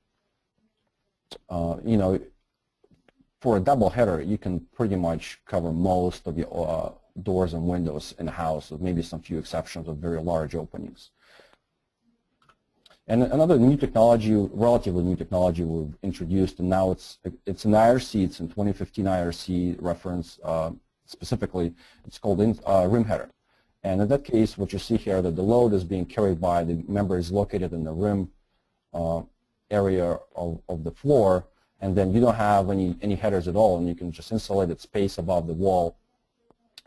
for a double header, you can pretty much cover most of the doors and windows in the house, with maybe some few exceptions of very large openings. And another new technology, relatively new technology we've introduced, and now it's in IRC, it's in 2015 IRC reference specifically, it's called rim header. And in that case, what you see here, that the load is being carried by the members located in the rim area of the floor, and then you don't have any headers at all, and you can just insulate that space above the wall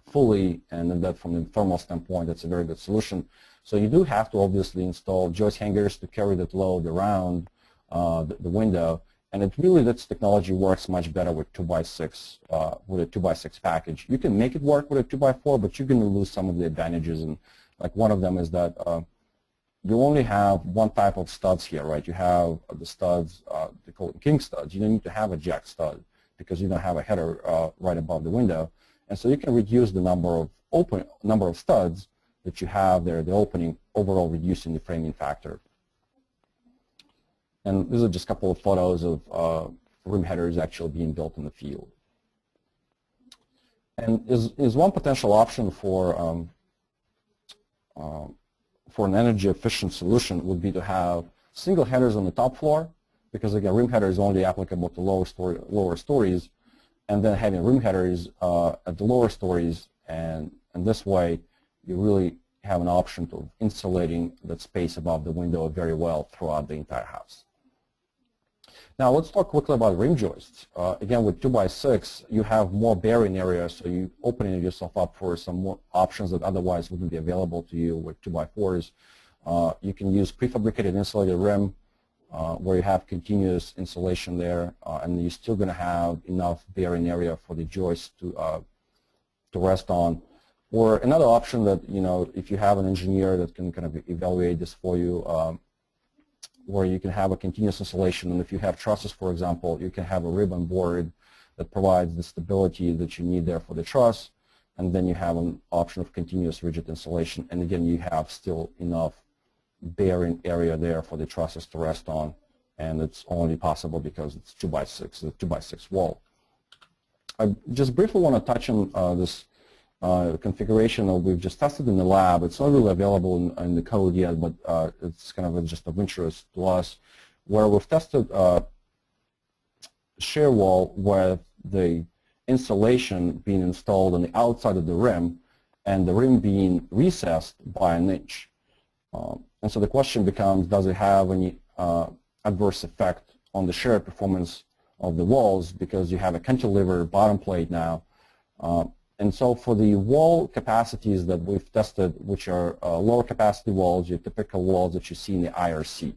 fully, and then that from the thermal standpoint, that's a very good solution. So you do have to obviously install joist hangers to carry that load around the window, and this technology works much better with 2x6 with a 2x6 package. You can make it work with a 2x4, but you're going to lose some of the advantages, and like one of them is that you only have one type of studs here, right? You have the studs, they call them king studs. You don't need to have a jack stud because you don't have a header right above the window, and so you can reduce the number of studs that you have there, the opening, overall reducing the framing factor. And these are just a couple of photos of rim headers actually being built in the field. And is one potential option for an energy efficient solution would be to have single headers on the top floor, because again, rim header is only applicable to lower stories, and then having rim headers at the lower stories, and this way you really have an option to insulating that space above the window very well throughout the entire house. Now let's talk quickly about rim joists. Again, with 2x6, you have more bearing area, so you're opening yourself up for some more options that otherwise wouldn't be available to you with 2x4s. You can use prefabricated insulated rim where you have continuous insulation there, and you're still going to have enough bearing area for the joist to rest on. Or another option that, if you have an engineer that can kind of evaluate this for you, where you can have a continuous insulation, and if you have trusses, for example, you can have a ribbon board that provides the stability that you need there for the truss, and then you have an option of continuous rigid insulation, and again, you have still enough bearing area there for the trusses to rest on, and it's only possible because it's 2x6, the 2x6 wall. I just briefly want to touch on this configuration that we've just tested in the lab. It's not really available in the code yet, but it's kind of just of interest to us, where we've tested shear wall with the insulation being installed on the outside of the rim and the rim being recessed by an inch. And so the question becomes, does it have any adverse effect on the shear performance of the walls, because you have a cantilever bottom plate now. And so for the wall capacities that we've tested, which are lower capacity walls, your typical walls that you see in the IRC.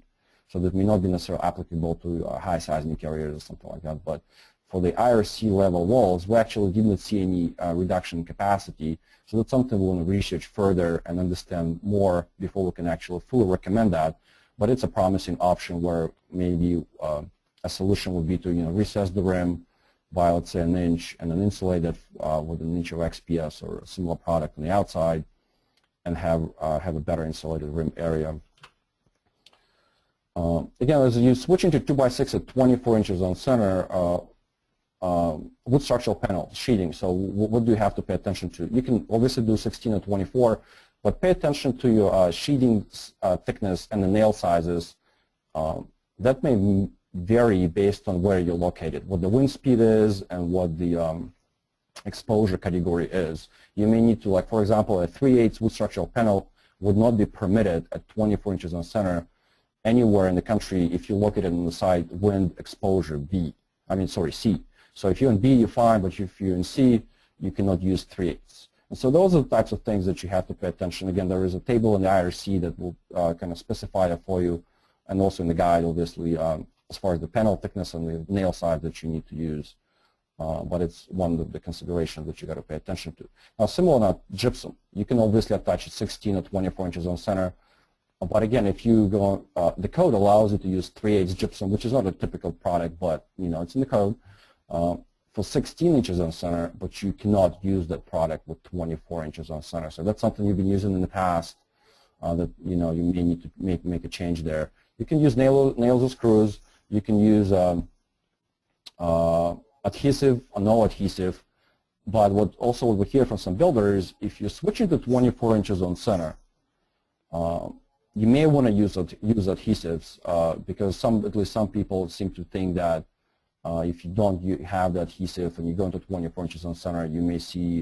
So that may not be necessarily applicable to high seismic areas or something like that. But for the IRC level walls, we actually didn't see any reduction in capacity. So that's something we want to research further and understand more before we can actually fully recommend that. But it's a promising option where maybe a solution would be to recess the rim by, let's say, an inch, and then insulate it with an inch of XPS or a similar product on the outside, and have a better insulated rim area. Again, as you switch into 2x6 at 24 inches on center, wood structural panel sheeting. So what do you have to pay attention to? You can obviously do 16 or 24, but pay attention to your sheeting thickness and the nail sizes. That may vary based on where you're located, what the wind speed is and what the exposure category is. You may need to, like, for example, a 3/8 wood structural panel would not be permitted at 24 inches on center anywhere in the country if you located on the site wind exposure C. So if you're in B, you're fine, but if you're in C, you cannot use 3/8. And so those are the types of things that you have to pay attention. Again, there is a table in the IRC that will kind of specify that for you, and also in the guide, obviously, as far as the panel thickness and the nail size that you need to use. But it's one of the considerations that you got to pay attention to. Now, similar to gypsum, you can obviously attach 16 or 24 inches on center. But again, if you go, the code allows you to use 3/8 gypsum, which is not a typical product, but it's in the code for 16 inches on center. But you cannot use that product with 24 inches on center. So that's something you've been using in the past that you may need to make a change there. You can use nails or screws. You can use adhesive or no adhesive. But what we hear from some builders, if you're switching to 24 inches on center, you may want to use adhesives because at least some people seem to think that if you don't have the adhesive and you go into 24 inches on center, you may see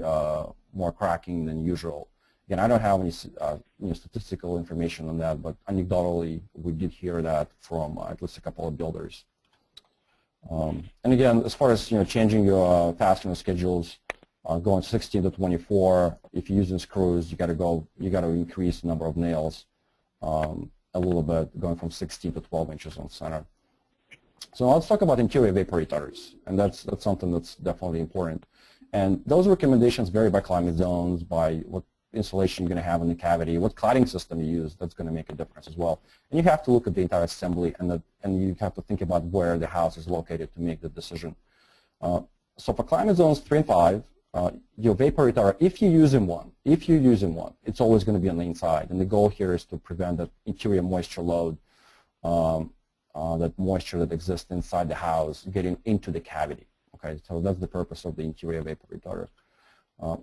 more cracking than usual. Again, I don't have any statistical information on that, but anecdotally, we did hear that from at least a couple of builders. And again, as far as changing your fastener schedules, going 16 to 24, if you're using screws, you got to increase the number of nails a little bit, going from 16 to 12 inches on center. So let's talk about interior vapor retarders, and that's something that's definitely important. And those recommendations vary by climate zones, by what insulation you're going to have in the cavity, what cladding system you use. That's going to make a difference as well. And you have to look at the entire assembly, and you have to think about where the house is located to make the decision. So for climate zones 3 and 5, your vapor retarder, if you're using one, it's always going to be on the inside. And the goal here is to prevent that interior moisture load, that moisture that exists inside the house getting into the cavity. Okay, so that's the purpose of the interior vapor retarder.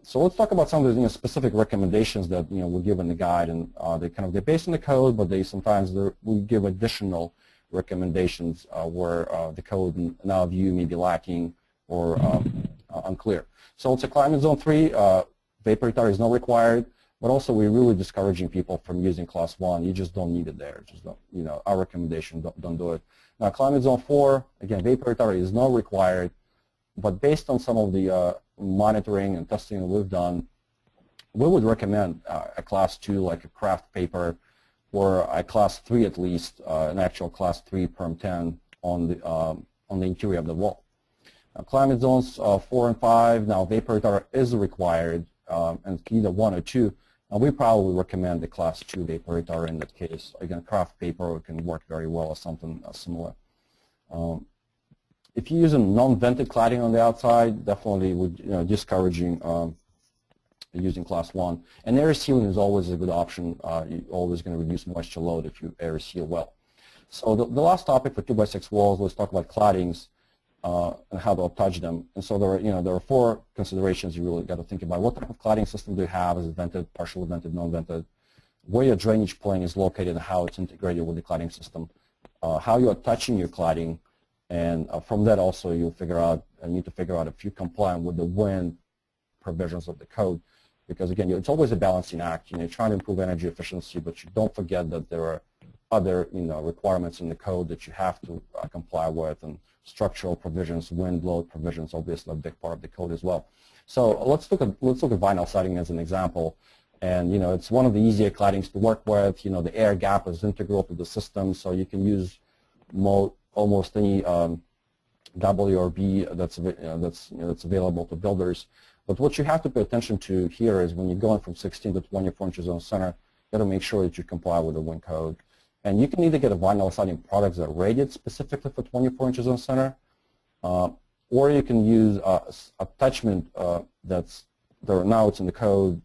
So let's talk about some of the specific recommendations that we give in the guide, and they're based on the code, but we give additional recommendations where the code in our view may be lacking or unclear. So it's a climate zone 3. Vapor retarder is not required, but also we're really discouraging people from using class 1. You just don't need it there. Just don't, our recommendation, don't do it. Now, climate zone 4, again, vapor retardant is not required, but based on some of the monitoring and testing that we've done, we would recommend a class 2 like a craft paper, or a class 3 at least, an actual class 3 perm 10 on the interior of the wall. Now, climate zones 4 and 5, now vapor retardant is required, and either 1 or 2. We probably recommend the class 2 vapor retardant in that case. Again, craft paper can work very well or something similar. If you're using non-vented cladding on the outside, definitely would discouraging using class 1. And air sealing is always a good option. You're always going to reduce moisture load if you air seal well. So the last topic for 2x6 walls, let's talk about claddings and how to touch them. And so there are 4 considerations you really got to think about. What type of cladding system do you have? Is it vented, partially vented, non-vented? Where your drainage plane is located and how it's integrated with the cladding system. How you are touching your cladding. And from that also you'll need to figure out if you're compliant with the wind provisions of the code. Because again, it's always a balancing act. You're trying to improve energy efficiency, but you don't forget that there are other requirements in the code that you have to comply with, and structural provisions, wind load provisions, obviously a big part of the code as well. So let's look at vinyl siding as an example. And it's one of the easier claddings to work with. The air gap is integral to the system, so you can use almost any W or B that's available to builders. But what you have to pay attention to here is when you're going from 16 to 24 inches on center, you got to make sure that you comply with the wind code. And you can either get a vinyl siding products that are rated specifically for 24 inches on center, or you can use attachment now it's in the code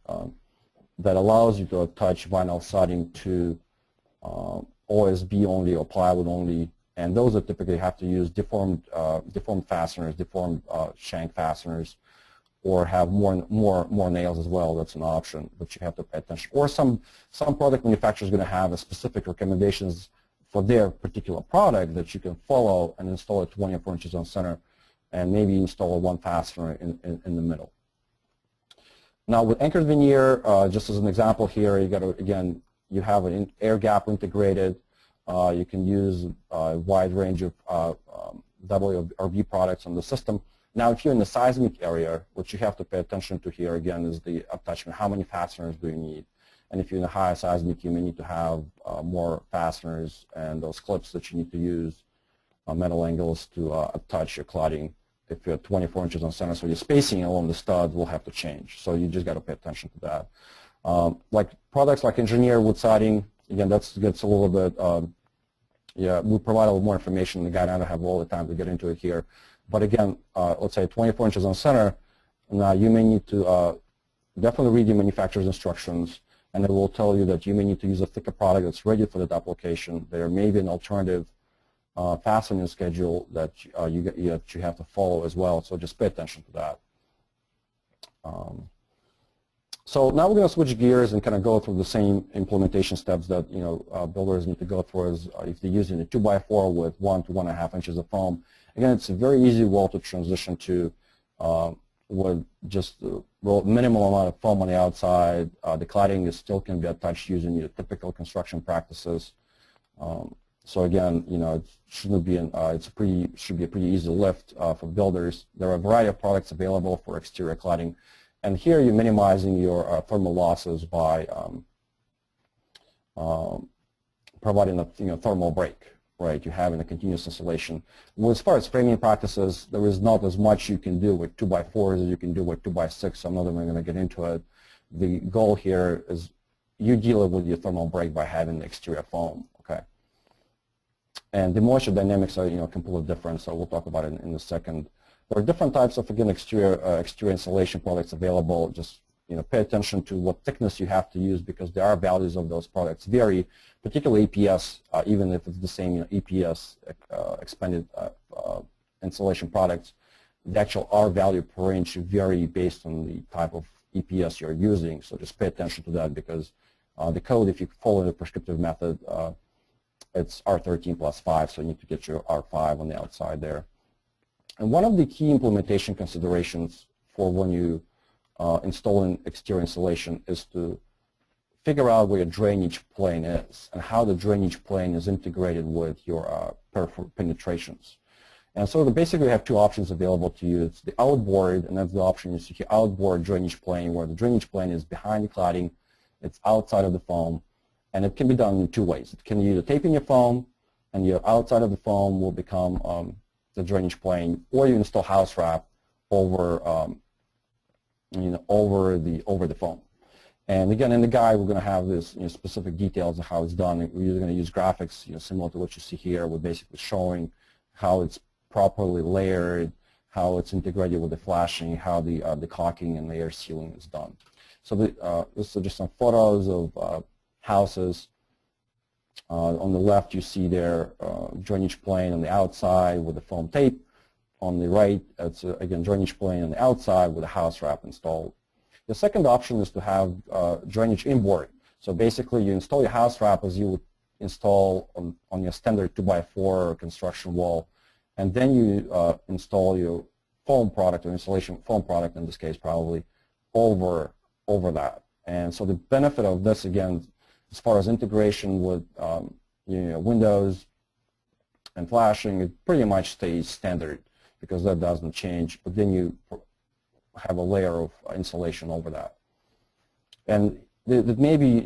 that allows you to attach vinyl siding to OSB only or plywood only. And those that typically have to use deformed fasteners, deformed shank fasteners, or have more nails as well. That's an option, but you have to pay attention. Or some product manufacturer is going to have a specific recommendations for their particular product that you can follow and install it 24 inches on center, and maybe install one fastener in the middle. Now with anchored veneer, just as an example here, you have an air gap integrated. You can use a wide range of W or B products on the system. Now, if you're in the seismic area, what you have to pay attention to here again is the attachment. How many fasteners do you need? And if you're in a higher seismic, you may need to have more fasteners and those clips that you need to use, metal angles to attach your cladding. If you're 24 inches on center, so your spacing along the stud will have to change. So you just got to pay attention to that. Like products like engineered wood siding, again, that gets a little bit, we'll provide a little more information in the guide. I don't have all the time to get into it here. But again, let's say 24 inches on center, now you may need to definitely read your manufacturer's instructions, and it will tell you that you may need to use a thicker product that's ready for that application. There may be an alternative fastening schedule that you have to follow as well, so just pay attention to that. So now we're going to switch gears and kind of go through the same implementation steps that builders need to go through as if they're using a 2x4 with 1 to 1.5 inches of foam. Again, it's a very easy wall to transition to with just minimal amount of foam on the outside. The cladding still can be attached using your typical construction practices. So again, it shouldn't be should be a pretty easy lift for builders. There are a variety of products available for exterior cladding, and here you're minimizing your thermal losses by providing a thermal break. Right, you're having a continuous installation. Well, as far as framing practices, there is not as much you can do with 2x4s as you can do with 2x6. So I'm not even going to get into it. The goal here is you deal with your thermal break by having the exterior foam. Okay, and the moisture dynamics are completely different. So we'll talk about it in a second. There are different types of exterior insulation products available. Just pay attention to what thickness you have to use, because there are values of those products vary. Particularly EPS, even if it's the same EPS expanded insulation products, the actual R value per inch should vary based on the type of EPS you're using. So just pay attention to that, because the code, if you follow the prescriptive method, it's R13 plus 5, so you need to get your R5 on the outside there. And one of the key implementation considerations for when you install an exterior insulation is to figure out where your drainage plane is and how the drainage plane is integrated with your penetrations. And so basically we have two options available to you. It's the outboard, and that's the option you see here, outboard drainage plane, where the drainage plane is behind the cladding, it's outside of the foam, and it can be done in two ways. It can either tape in your foam, and your outside of the foam will become the drainage plane, or you install house wrap over over the foam. And again, in the guide, we're going to have this specific details of how it's done. We're going to use graphics similar to what you see here. We're basically showing how it's properly layered, how it's integrated with the flashing, how the caulking and layer sealing is done. So this is just some photos of houses. On the left, you see their drainage plane on the outside with the foam tape. On the right, it's again drainage plane on the outside with a house wrap installed. The second option is to have drainage inboard. So basically, you install your house wrap as you would install on your standard 2x4 construction wall, and then you install your foam product or insulation foam product, in this case probably, over that. And so the benefit of this, again, as far as integration with windows and flashing, it pretty much stays standard because that doesn't change, but then you have a layer of insulation over that. And maybe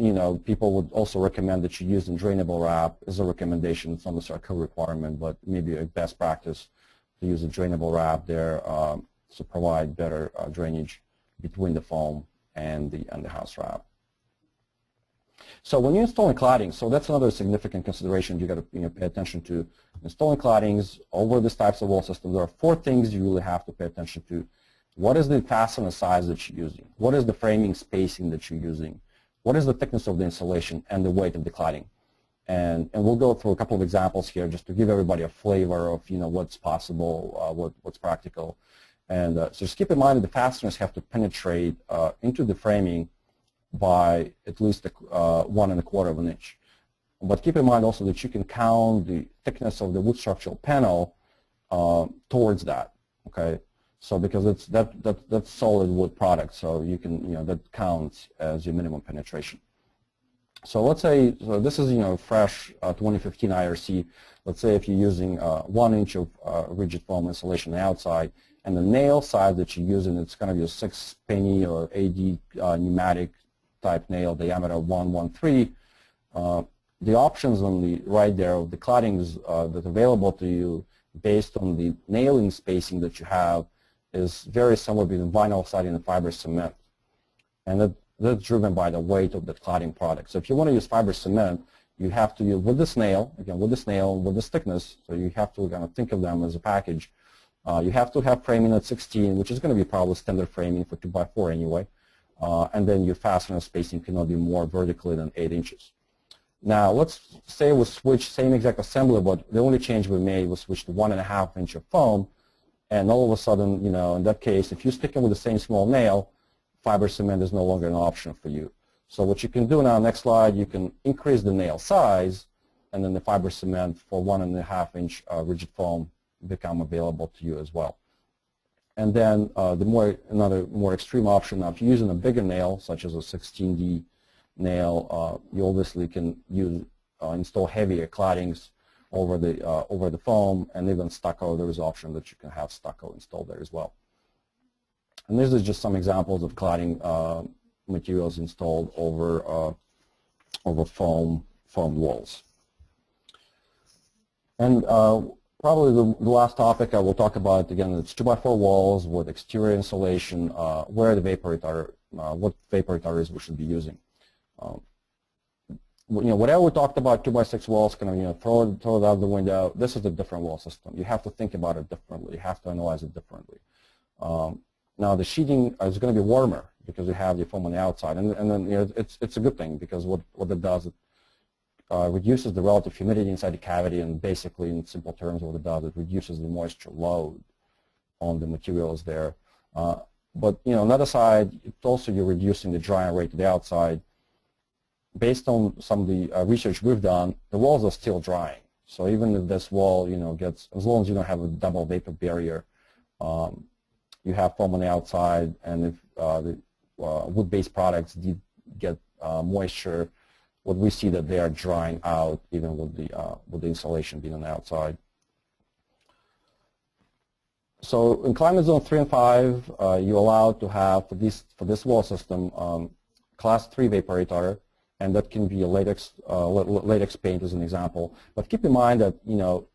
people would also recommend that you use drainable wrap as a recommendation. It's not necessarily a requirement, but maybe a best practice to use a drainable wrap there to provide better drainage between the foam and the house wrap. So when you're installing cladding, so that's another significant consideration you got to pay attention to. Installing claddings over these types of wall systems, there are four things you really have to pay attention to. What is the fastener size that you're using? What is the framing spacing that you're using? What is the thickness of the insulation and the weight of the cladding? And we'll go through a couple of examples here just to give everybody a flavor of what's possible, what's practical. And so just keep in mind that the fasteners have to penetrate into the framing by at least 1 1/4 of an inch. But keep in mind also that you can count the thickness of the wood structural panel towards that. Okay, so because it's that's solid wood product, so you can that counts as your minimum penetration. So let's say this is fresh 2015 IRC. Let's say if you're using 1 inch of rigid foam insulation on the outside, and the nail size that you're using, it's going to be a 6-penny or AD pneumatic type nail, diameter 113. The options on the right there of the claddings that are available to you based on the nailing spacing that you have is very similar between vinyl siding and fiber cement. And that's driven by the weight of the cladding product. So if you want to use fiber cement, you have to use with this nail, again with this nail, with this thickness, so you have to kind of think of them as a package. You have to have framing at 16, which is going to be probably standard framing for 2x4 anyway. And then your fastener spacing cannot be more vertically than 8 inches. Now let's say we switch same exact assembly, but the only change we made was switch to 1 1/2 inch of foam, and all of a sudden, in that case, if you're sticking with the same small nail, fiber cement is no longer an option for you. So what you can do now, next slide, you can increase the nail size, and then the fiber cement for 1 1/2 inch rigid foam become available to you as well. And then another more extreme option, now if you're using a bigger nail, such as a 16D nail, you obviously can install heavier claddings over the foam, and even stucco. There is an option that you can have stucco installed there as well. And these are just some examples of cladding materials installed over foam walls. And probably the last topic I will talk about, again, it's 2x4 walls with exterior insulation, where the vapor retardant, what vapor retardants we should be using. Whatever we talked about 2x6 walls, kind of throw it out the window. This is a different wall system. You have to think about it differently. You have to analyze it differently. Now the sheeting is going to be warmer because you have the foam on the outside, and then it's a good thing because what it does, it reduces the relative humidity inside the cavity, and basically, in simple terms, what it does, it reduces the moisture load on the materials there. But on the other side, it's also you're reducing the drying rate to the outside. Based on some of the research we've done, the walls are still drying. So even if this wall, gets, as long as you don't have a double vapor barrier, you have foam on the outside, and if the wood-based products get moisture, what we see that they are drying out even with the insulation being on the outside. So in climate zone 3 and 5, you're allowed to have for this wall system class 3 vapor retardant, and that can be a latex paint as an example. But keep in mind that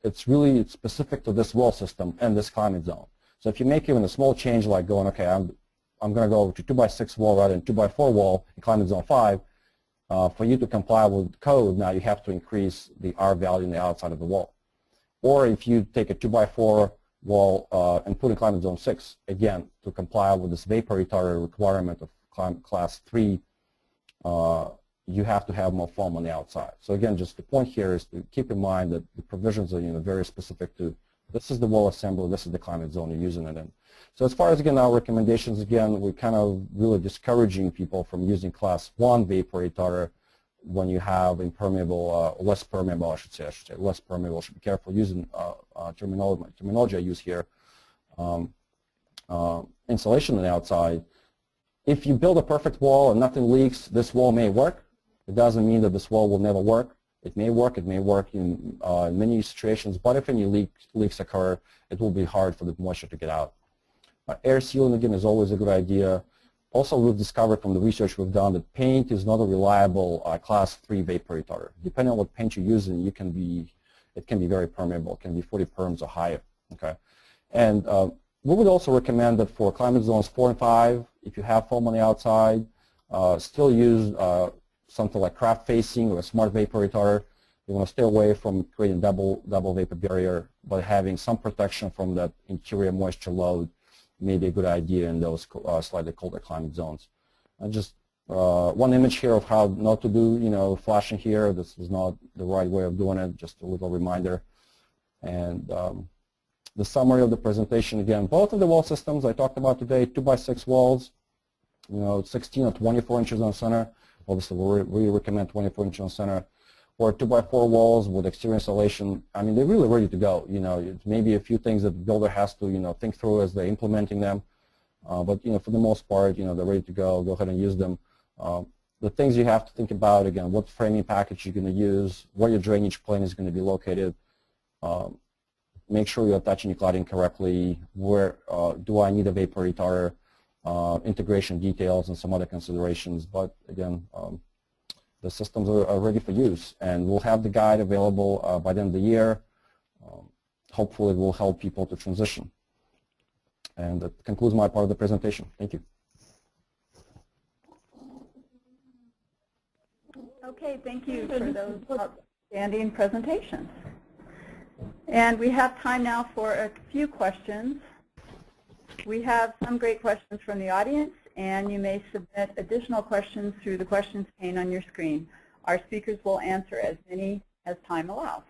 it's really specific to this wall system and this climate zone. So if you make even a small change like going, okay, I'm going to go to 2x6 wall rather than 2x4 wall in climate zone 5, for you to comply with code, now you have to increase the R value on the outside of the wall. Or if you take a 2x4 wall and put in climate zone 6, again, to comply with this vapor retardant requirement of class 3, you have to have more foam on the outside. So again, just the point here is to keep in mind that the provisions are very specific to this is the wall assembly, this is the climate zone you're using it in. So as far as again our recommendations, again we're kind of really discouraging people from using class 1 vapor retardant when you have impermeable, less permeable, I should say less permeable. Should be careful using terminology I use here. Insulation on the outside. If you build a perfect wall and nothing leaks, this wall may work. It doesn't mean that this wall will never work. It may work in many situations, but if any leaks occur, it will be hard for the moisture to get out. Air sealing, again, is always a good idea. Also, we've discovered from the research we've done that paint is not a reliable class 3 vapor retardant. Depending on what paint you're using, it can be very permeable. It can be 40 perms or higher. Okay, and we would also recommend that for climate zones 4 and 5, if you have foam on the outside, still use something like craft facing or a smart vapor retardant. You want to stay away from creating double vapor barrier, but having some protection from that interior moisture load may be a good idea in those slightly colder climate zones. And just one image here of how not to do, flashing here. This is not the right way of doing it, just a little reminder. And the summary of the presentation, again, both of the wall systems I talked about today, 2x6 walls, 16 or 24 inches on center. Obviously, we recommend 24 inches on center. Or 2x4 walls with exterior insulation. I mean, they're really ready to go. It's maybe a few things that the builder has to, think through as they're implementing them. But, for the most part, they're ready to go. Go ahead and use them. The things you have to think about, again, what framing package you're going to use, where your drainage plane is going to be located. Make sure you're attaching your cladding correctly. Where do I need a vapor retarder? Integration details and some other considerations. But, again, the systems are ready for use, and we'll have the guide available by the end of the year. Hopefully it will help people to transition. And that concludes my part of the presentation. Thank you. Okay, thank you for those outstanding presentations. And we have time now for a few questions. We have some great questions from the audience, and you may submit additional questions through the questions pane on your screen. Our speakers will answer as many as time allows.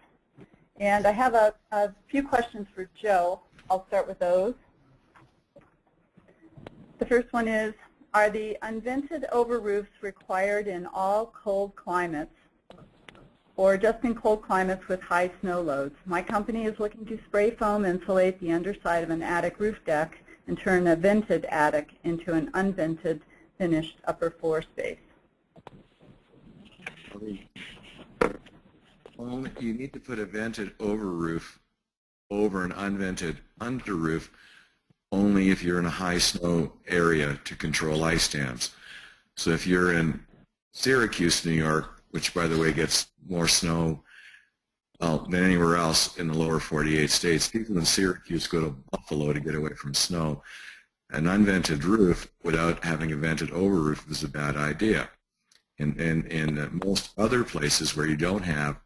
And I have a few questions for Joe. I'll start with those. The first one is, are the unvented over roofs required in all cold climates or just in cold climates with high snow loads? My company is looking to spray foam insulate the underside of an attic roof deck and turn a vented attic into an unvented finished upper floor space. Well, you need to put a vented over roof over an unvented under roof only if you're in a high snow area to control ice dams. So if you're in Syracuse, New York, which by the way gets more snow than anywhere else in the lower 48 states, people in Syracuse go to Buffalo to get away from snow. An unvented roof without having a vented over roof is a bad idea. In most other places where you don't have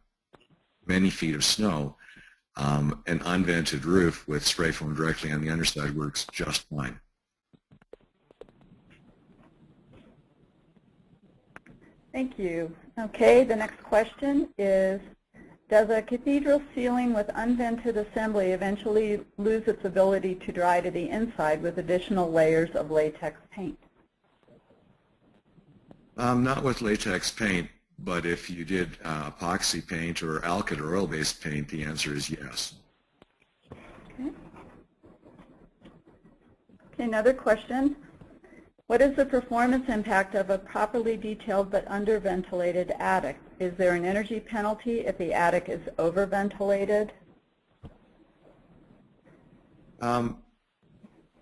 many feet of snow, an unvented roof with spray foam directly on the underside works just fine. Thank you. Okay, the next question is, does a cathedral ceiling with unvented assembly eventually lose its ability to dry to the inside with additional layers of latex paint? Not with latex paint, but if you did epoxy paint or alkyd or oil-based paint, the answer is yes. Okay. Okay, another question. What is the performance impact of a properly detailed but underventilated attic? Is there an energy penalty if the attic is overventilated?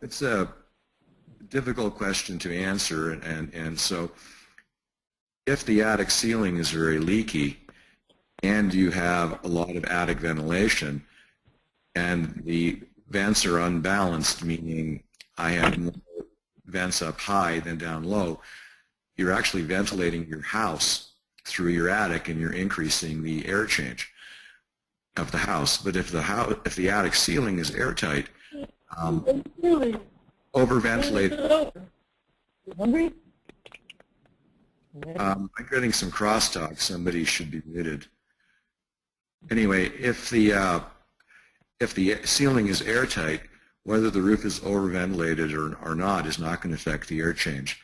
It's a difficult question to answer, and so if the attic ceiling is very leaky and you have a lot of attic ventilation and the vents are unbalanced, meaning I have more vents up high than down low, you're actually ventilating your house through your attic and you're increasing the air change of the house. But if the attic ceiling is airtight, overventilated. Hungry? I'm getting some crosstalk. Somebody should be muted. Anyway, if the ceiling is airtight, whether the roof is overventilated or not is not going to affect the air change.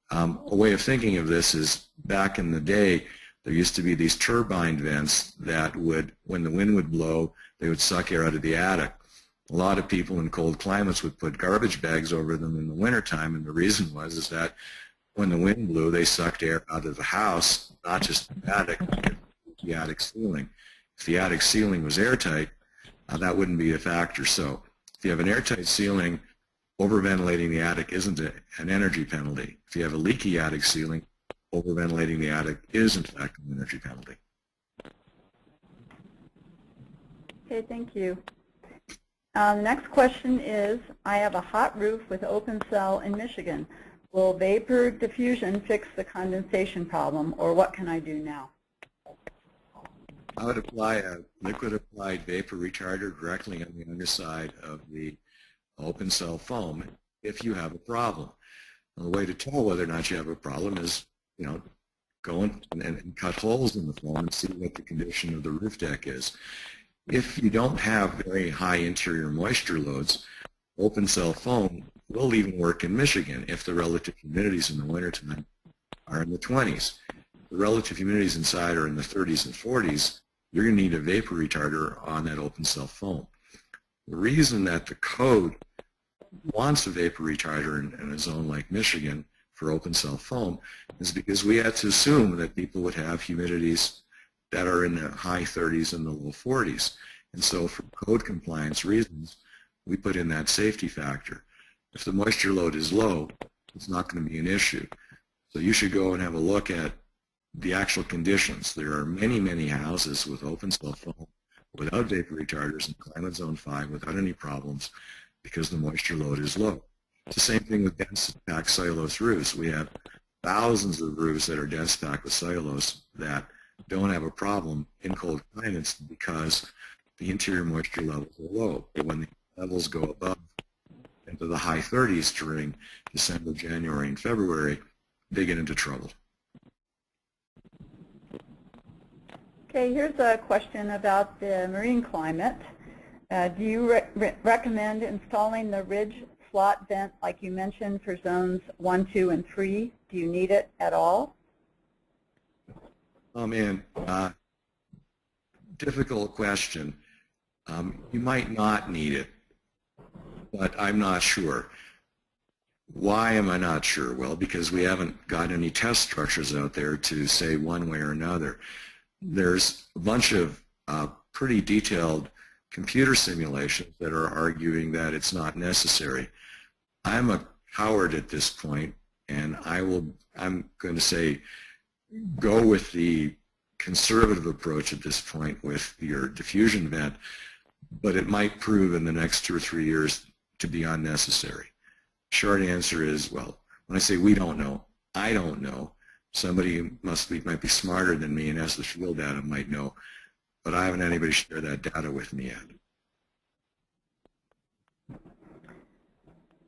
A way of thinking of this is back in the day, there used to be these turbine vents that would, when the wind would blow, they would suck air out of the attic. A lot of people in cold climates would put garbage bags over them in the wintertime, and the reason was that when the wind blew, they sucked air out of the house, not just the attic, but the attic ceiling. If the attic ceiling was airtight, that wouldn't be a factor. So if you have an airtight ceiling, overventilating the attic isn't an energy penalty. If you have a leaky attic ceiling, overventilating the attic is in fact an energy penalty. Okay, thank you. The next question is, I have a hot roof with open cell in Michigan. Will vapor diffusion fix the condensation problem, or what can I do now? I would apply a liquid applied vapor retarder directly on the underside of the open cell foam if you have a problem. And the way to tell whether or not you have a problem is, go and cut holes in the foam and see what the condition of the roof deck is. If you don't have very high interior moisture loads, open cell foam will even work in Michigan if the relative humidities in the wintertime are in the 20s. If the relative humidities inside are in the 30s and 40s, you're going to need a vapor retarder on that open cell foam. The reason that the code wants a vapor retarder in a zone like Michigan for open cell foam is because we had to assume that people would have humidities that are in the high 30s and the low 40s. And so for code compliance reasons, we put in that safety factor. If the moisture load is low, it's not going to be an issue. So you should go and have a look at the actual conditions. There are many, many houses with open cell foam without vapor retarders in climate zone 5 without any problems because the moisture load is low. It's the same thing with dense packed cellulose roofs. We have thousands of roofs that are dense packed with cellulose that don't have a problem in cold climates because the interior moisture levels are low. But when the levels go above into the high 30s during December, January, and February, they get into trouble. Okay, here's a question about the marine climate. Do you recommend installing the ridge slot vent like you mentioned for zones 1, 2, and 3? Do you need it at all? Oh man, difficult question. You might not need it, but I'm not sure. Why am I not sure? Well, because we haven't got any test structures out there to say one way or another. There's a bunch of pretty detailed computer simulations that are arguing that it's not necessary. I'm a coward at this point, and I'm going to say go with the conservative approach at this point with your diffusion vent, but it might prove in the next 2 or 3 years to be unnecessary. Short answer is, well, when I say we don't know, I don't know. Somebody might be smarter than me and has the field data might know, but I haven't had anybody share that data with me yet.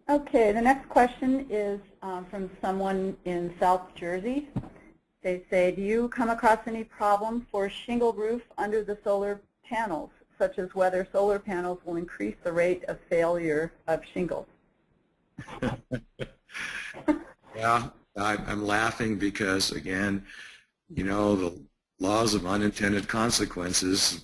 Okay, the next question is from someone in South Jersey. They say, do you come across any problem for shingle roof under the solar panels, such as whether solar panels will increase the rate of failure of shingles? Yeah, I'm laughing because, again, the laws of unintended consequences,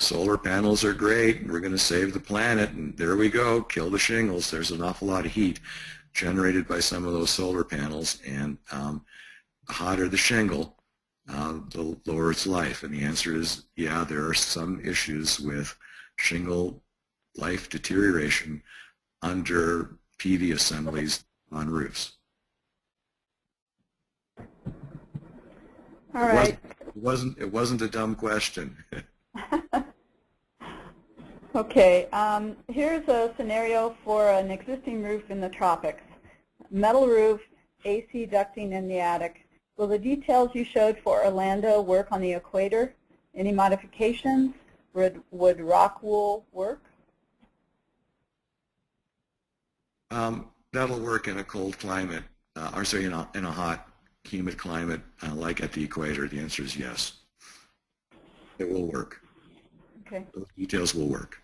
solar panels are great, we're going to save the planet, and there we go, kill the shingles. There's an awful lot of heat. generated by some of those solar panels, and the hotter the shingle, the lower its life. And the answer is, yeah, there are some issues with shingle life deterioration under PV assemblies on roofs. All right. It wasn't a dumb question. Okay, here's a scenario for an existing roof in the tropics. Metal roof, AC ducting in the attic. Will the details you showed for Orlando work on the equator? Any modifications? Would rock wool work? That'll work in a cold climate, or sorry, in a hot, humid climate like at the equator. The answer is yes. It will work. Okay. Those details will work.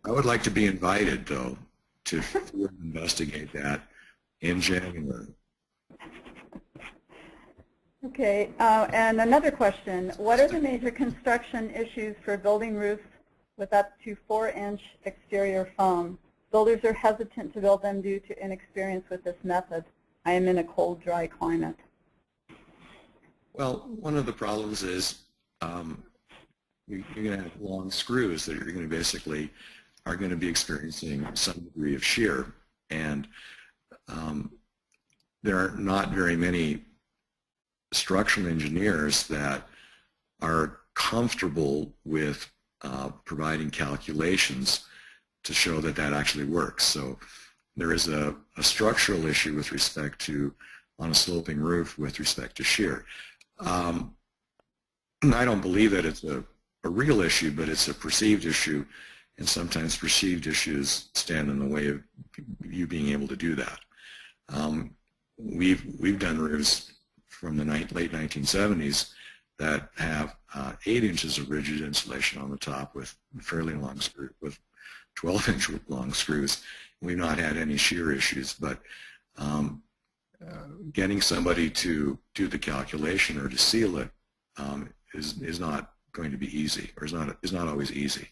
I would like to be invited, though, to investigate that in January. Okay, and another question. What are the major construction issues for building roofs with up to 4-inch exterior foam? Builders are hesitant to build them due to inexperience with this method. I am in a cold, dry climate. Well, one of the problems is you're going to have long screws that you're going to basically are going to be experiencing some degree of shear, and there are not very many structural engineers that are comfortable with providing calculations to show that that actually works. So there is a structural issue with respect to, on a sloping roof, with respect to shear. I don't believe that it's a real issue, but it's a perceived issue, and sometimes perceived issues stand in the way of you being able to do that. We've done roofs from the late 1970s that have 8 inches of rigid insulation on the top with fairly long screw, with 12-inch long screws. We've not had any shear issues, but getting somebody to do the calculation or to seal it is not going to be easy, or is not always easy.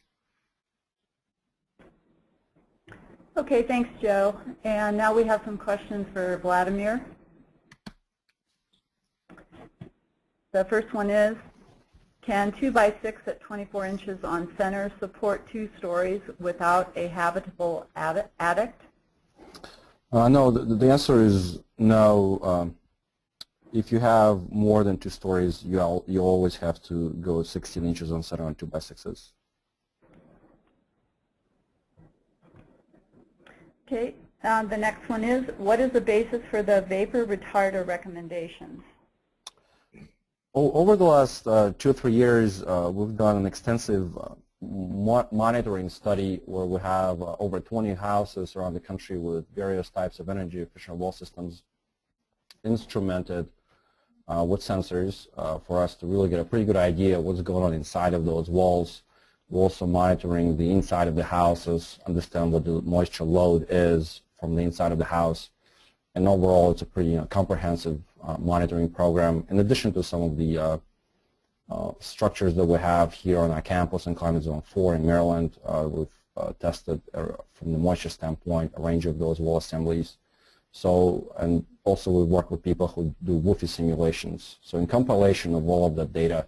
Okay, thanks, Joe. And now we have some questions for Vladimir. The first one is, can 2x6 at 24 inches on center support 2 stories without a habitable attic? No, the answer is no. If you have more than 2 stories, you always have to go 16 inches on center on 2x6s. Okay, the next one is, what is the basis for the vapor retarder recommendations? Over the last 2 or 3 years, we've done an extensive monitoring study where we have over 20 houses around the country with various types of energy efficient wall systems instrumented with sensors for us to really get a pretty good idea of what's going on inside of those walls. We're also monitoring the inside of the houses, understand what the moisture load is from the inside of the house. And overall, it's a pretty comprehensive monitoring program. In addition to some of the structures that we have here on our campus in Climate Zone 4 in Maryland, we've tested from the moisture standpoint a range of those wall assemblies. So, and also we work with people who do WUFI simulations. So in compilation of all of that data,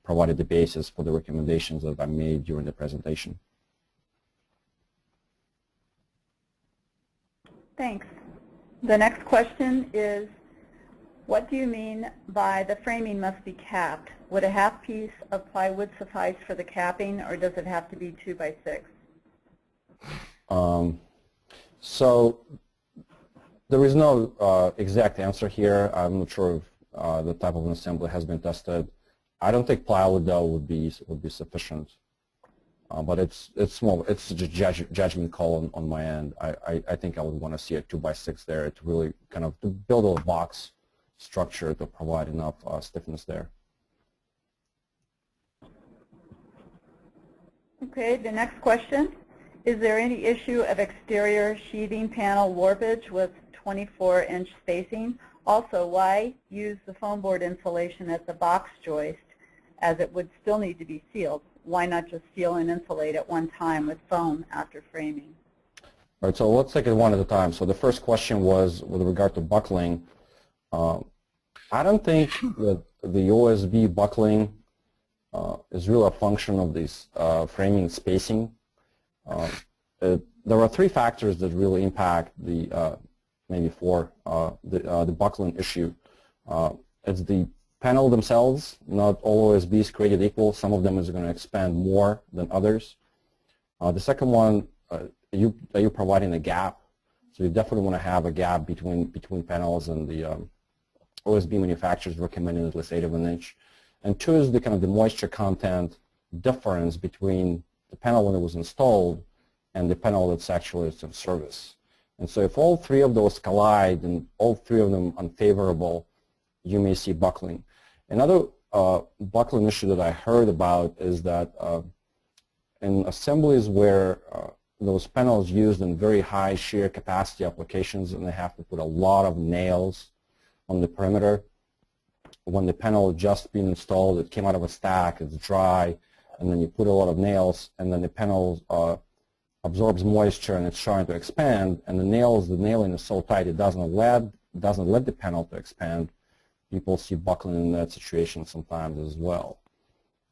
provided the basis for the recommendations that I made during the presentation. Thanks. The next question is, what do you mean by the framing must be capped? Would a half piece of plywood suffice for the capping, or does it have to be 2x6? So there is no exact answer here. I'm not sure if the type of an assembly has been tested. I don't think plywood though would be sufficient. But it's a judgment call on my end. I think I would want to see a 2x6 there to really kind of to build a box structure to provide enough stiffness there. Okay, the next question. Is there any issue of exterior sheathing panel warpage with 24-inch spacing? Also, why use the foam board insulation at the box joist as it would still need to be sealed? Why not just seal and insulate at one time with foam after framing? All right, so let's take it one at a time. So the first question was with regard to buckling. I don't think that the OSB buckling is really a function of this framing spacing. There are three factors that really impact the maybe four the buckling issue. It's the panel themselves. Not all OSB is created equal. Some of them is going to expand more than others. The second one, are you providing a gap? So you definitely want to have a gap between panels, and the OSB manufacturers recommend at least 1/8 of an inch. And two is the kind of the moisture content difference between the panel when it was installed and the panel that's actually in service. And so if all three of those collide and all three of them unfavorable, you may see buckling. Another buckling issue that I heard about is that in assemblies where those panels used in very high shear capacity applications and they have to put a lot of nails on the perimeter, when the panel had just been installed, it came out of a stack, it's dry, and then you put a lot of nails, and then the panel absorbs moisture and it's trying to expand, and the nailing is so tight it doesn't let the panel to expand. People see buckling in that situation sometimes as well.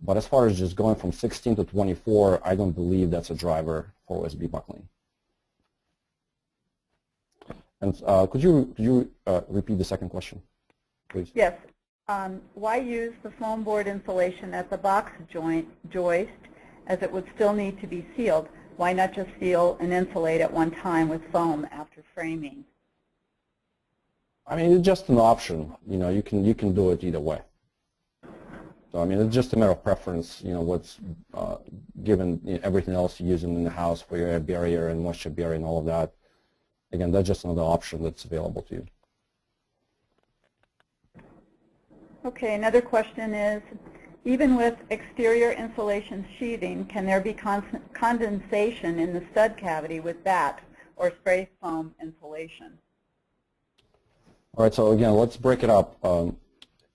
But as far as just going from 16 to 24, I don't believe that's a driver for OSB buckling. And could you repeat the second question, please? Yes. Why use the foam board insulation at the box joist, as it would still need to be sealed? Why not just seal and insulate at one time with foam after framing? I mean, it's just an option. You know, you can do it either way. So I mean, it's just a matter of preference. You know, what's given everything else you're using in the house for your air barrier and moisture barrier and all of that. Again, that's just another option that's available to you. Okay, another question is, even with exterior insulation sheathing, can there be condensation in the stud cavity with that or spray foam insulation? All right, so again, let's break it up.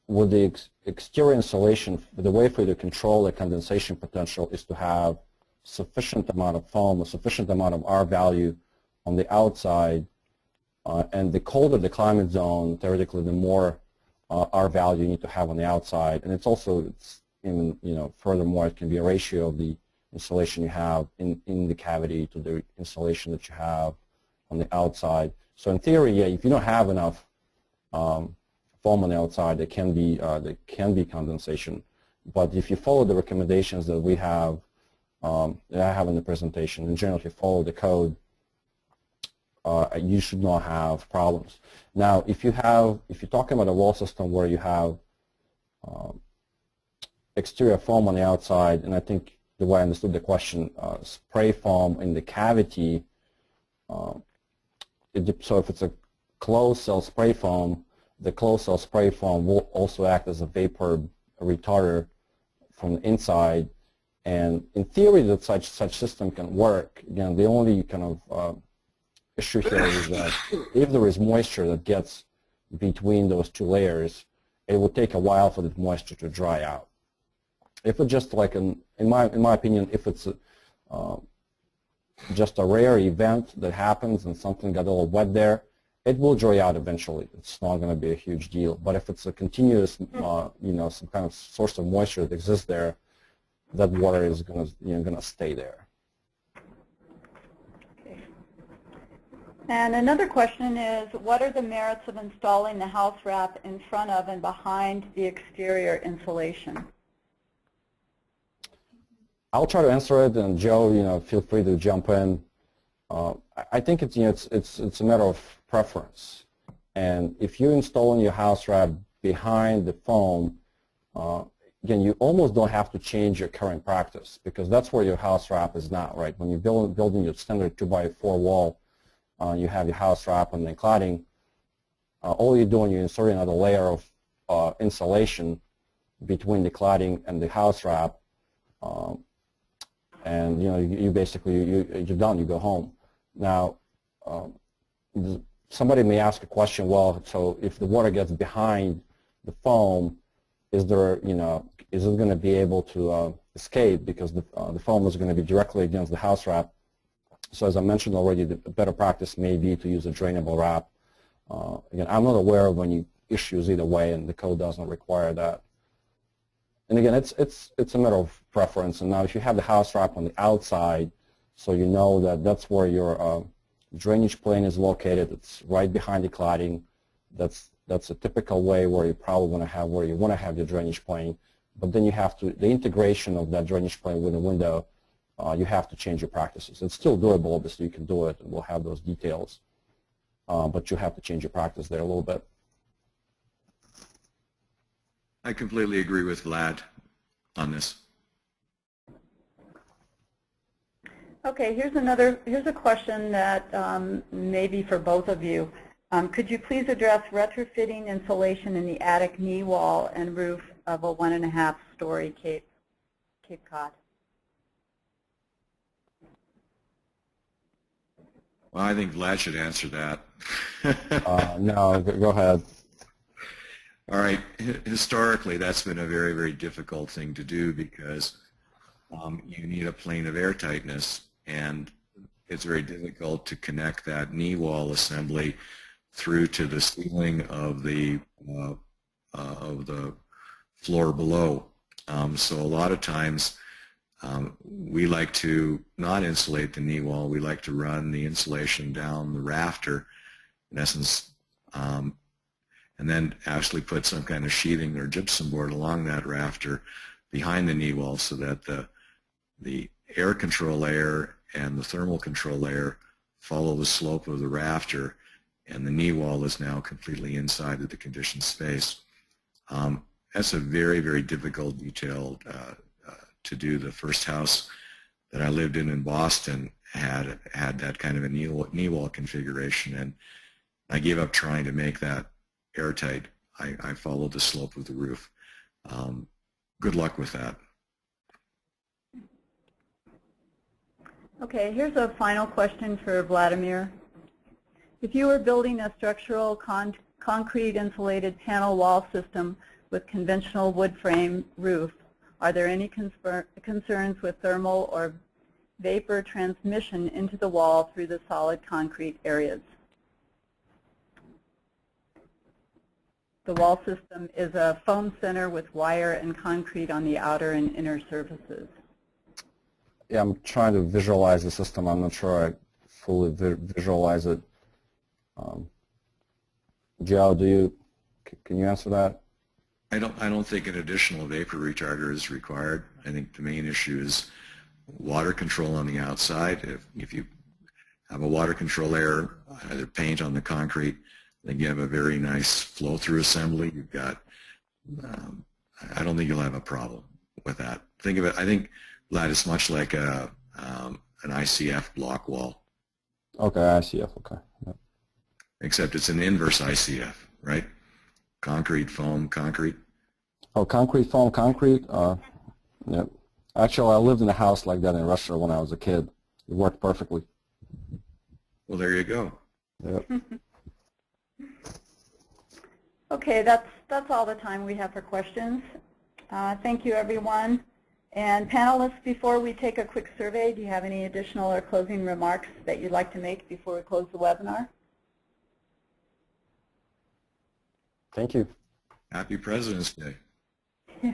With the exterior insulation, the way for you to control the condensation potential is to have sufficient amount of foam, a sufficient amount of R value on the outside, and the colder the climate zone, theoretically, the more R value you need to have on the outside. And it's also, even, you know, furthermore, it can be a ratio of the insulation you have in the cavity to the insulation that you have on the outside. So in theory, yeah, if you don't have enough foam on the outside, there can be condensation. But if you follow the recommendations that we have, that I have in the presentation, in general, if you follow the code, you should not have problems. Now, if you're talking about a wall system where you have exterior foam on the outside, and I think the way I understood the question, spray foam in the cavity, so if it's a closed cell spray foam, the closed cell spray foam will also act as a vapor retarder from the inside. And in theory, that such system can work. Again, the only kind of issue here is that if there is moisture that gets between those two layers, it will take a while for the moisture to dry out. If it's just like in my opinion, if it's just a rare event that happens and something got a little wet there, it will dry out eventually. It's not going to be a huge deal. But if it's a continuous, you know, some kind of source of moisture that exists there, that water is going to stay there. Okay. And another question is, what are the merits of installing the house wrap in front of and behind the exterior insulation? I'll try to answer it, and Joe, you know, feel free to jump in. I think it's, you know, it's a matter of preference. And if you're installing your house wrap behind the foam, again, you almost don't have to change your current practice, because that's where your house wrap is now, right? When you're building your standard 2x4 wall, you have your house wrap and then cladding. All you're doing, you're inserting another layer of insulation between the cladding and the house wrap, and you know, you basically you're done. You go home. Now, somebody may ask a question. Well, so if the water gets behind the foam, is there, you know, is it going to be able to escape, because the foam is going to be directly against the house wrap? So as I mentioned already, the better practice may be to use a drainable wrap. Again, I'm not aware of any issues either way, and the code doesn't require that. And again, it's a matter of preference. And now if you have the house wrap on the outside, so you know that that's where your drainage plane is located, it's right behind the cladding. That's a typical way where you probably want to have your drainage plane. But then you have to, the integration of that drainage plane with the window, you have to change your practices. It's still doable, obviously you can do it, and we'll have those details. But you have to change your practice there a little bit. I completely agree with Vlad on this. Okay, here's a question that may be for both of you. Could you please address retrofitting insulation in the attic knee wall and roof of a 1.5-story Cape Cod? Well, I think Vlad should answer that. No, go ahead. All right. Historically, that's been a very, very difficult thing to do because you need a plane of air tightness, and it's very difficult to connect that knee wall assembly through to the ceiling of the floor below. So a lot of times we like to not insulate the knee wall. We like to run the insulation down the rafter, in essence, and then actually put some kind of sheathing or gypsum board along that rafter behind the knee wall so that the air control layer and the thermal control layer follow the slope of the rafter, and the knee wall is now completely inside of the conditioned space. That's a very, very difficult detail to do. The first house that I lived in Boston had that kind of a knee wall configuration, and I gave up trying to make that airtight. I followed the slope of the roof. Good luck with that. Okay, here's a final question for Vladimir. If you were building a structural concrete insulated panel wall system with conventional wood frame roof, are there any concerns with thermal or vapor transmission into the wall through the solid concrete areas? The wall system is a foam center with wire and concrete on the outer and inner surfaces. Yeah, I'm trying to visualize the system. I'm not sure I fully visualize it. Joe, can you answer that? I don't think an additional vapor retarder is required. I think the main issue is water control on the outside. If you have a water control layer, either paint on the concrete, then you have a very nice flow-through assembly. You've got, I don't think you'll have a problem with that. Think of it, I think, Vlad, it's much like an ICF block wall. Okay, ICF, okay. Yep. Except it's an inverse ICF, right? Concrete, foam, concrete. Oh, concrete, foam, concrete? Yep. Actually, I lived in a house like that in Russia when I was a kid. It worked perfectly. Well, there you go. Yep. Okay, that's all the time we have for questions. Thank you, everyone. And panelists, before we take a quick survey, do you have any additional or closing remarks that you'd like to make before we close the webinar? Thank you. Happy President's Day. Yeah.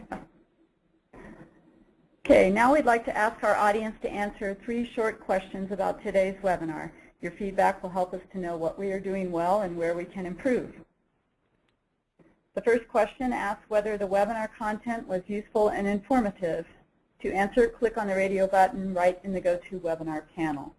Okay, now we'd like to ask our audience to answer 3 short questions about today's webinar. Your feedback will help us to know what we are doing well and where we can improve. The first question asks whether the webinar content was useful and informative. To answer, click on the radio button right in the GoToWebinar panel.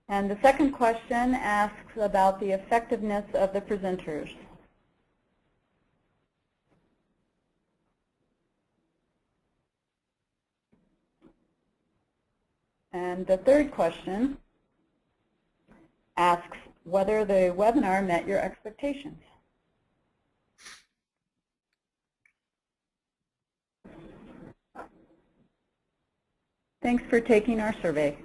And the second question asks about the effectiveness of the presenters. And the third question asks whether the webinar met your expectations. Thanks for taking our survey.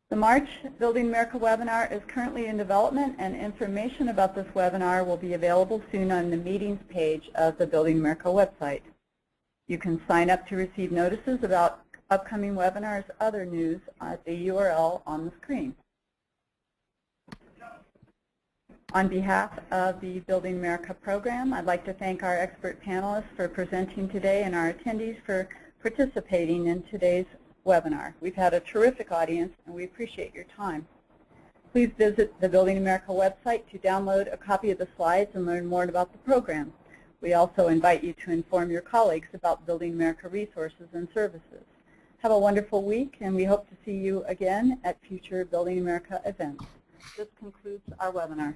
The March Building America webinar is currently in development, and information about this webinar will be available soon on the meetings page of the Building America website. You can sign up to receive notices about upcoming webinars, other news at the URL on the screen. On behalf of the Building America program, I'd like to thank our expert panelists for presenting today and our attendees for participating in today's webinar. We've had a terrific audience, and we appreciate your time. Please visit the Building America website to download a copy of the slides and learn more about the program. We also invite you to inform your colleagues about Building America resources and services. Have a wonderful week, and we hope to see you again at future Building America events. This concludes our webinar.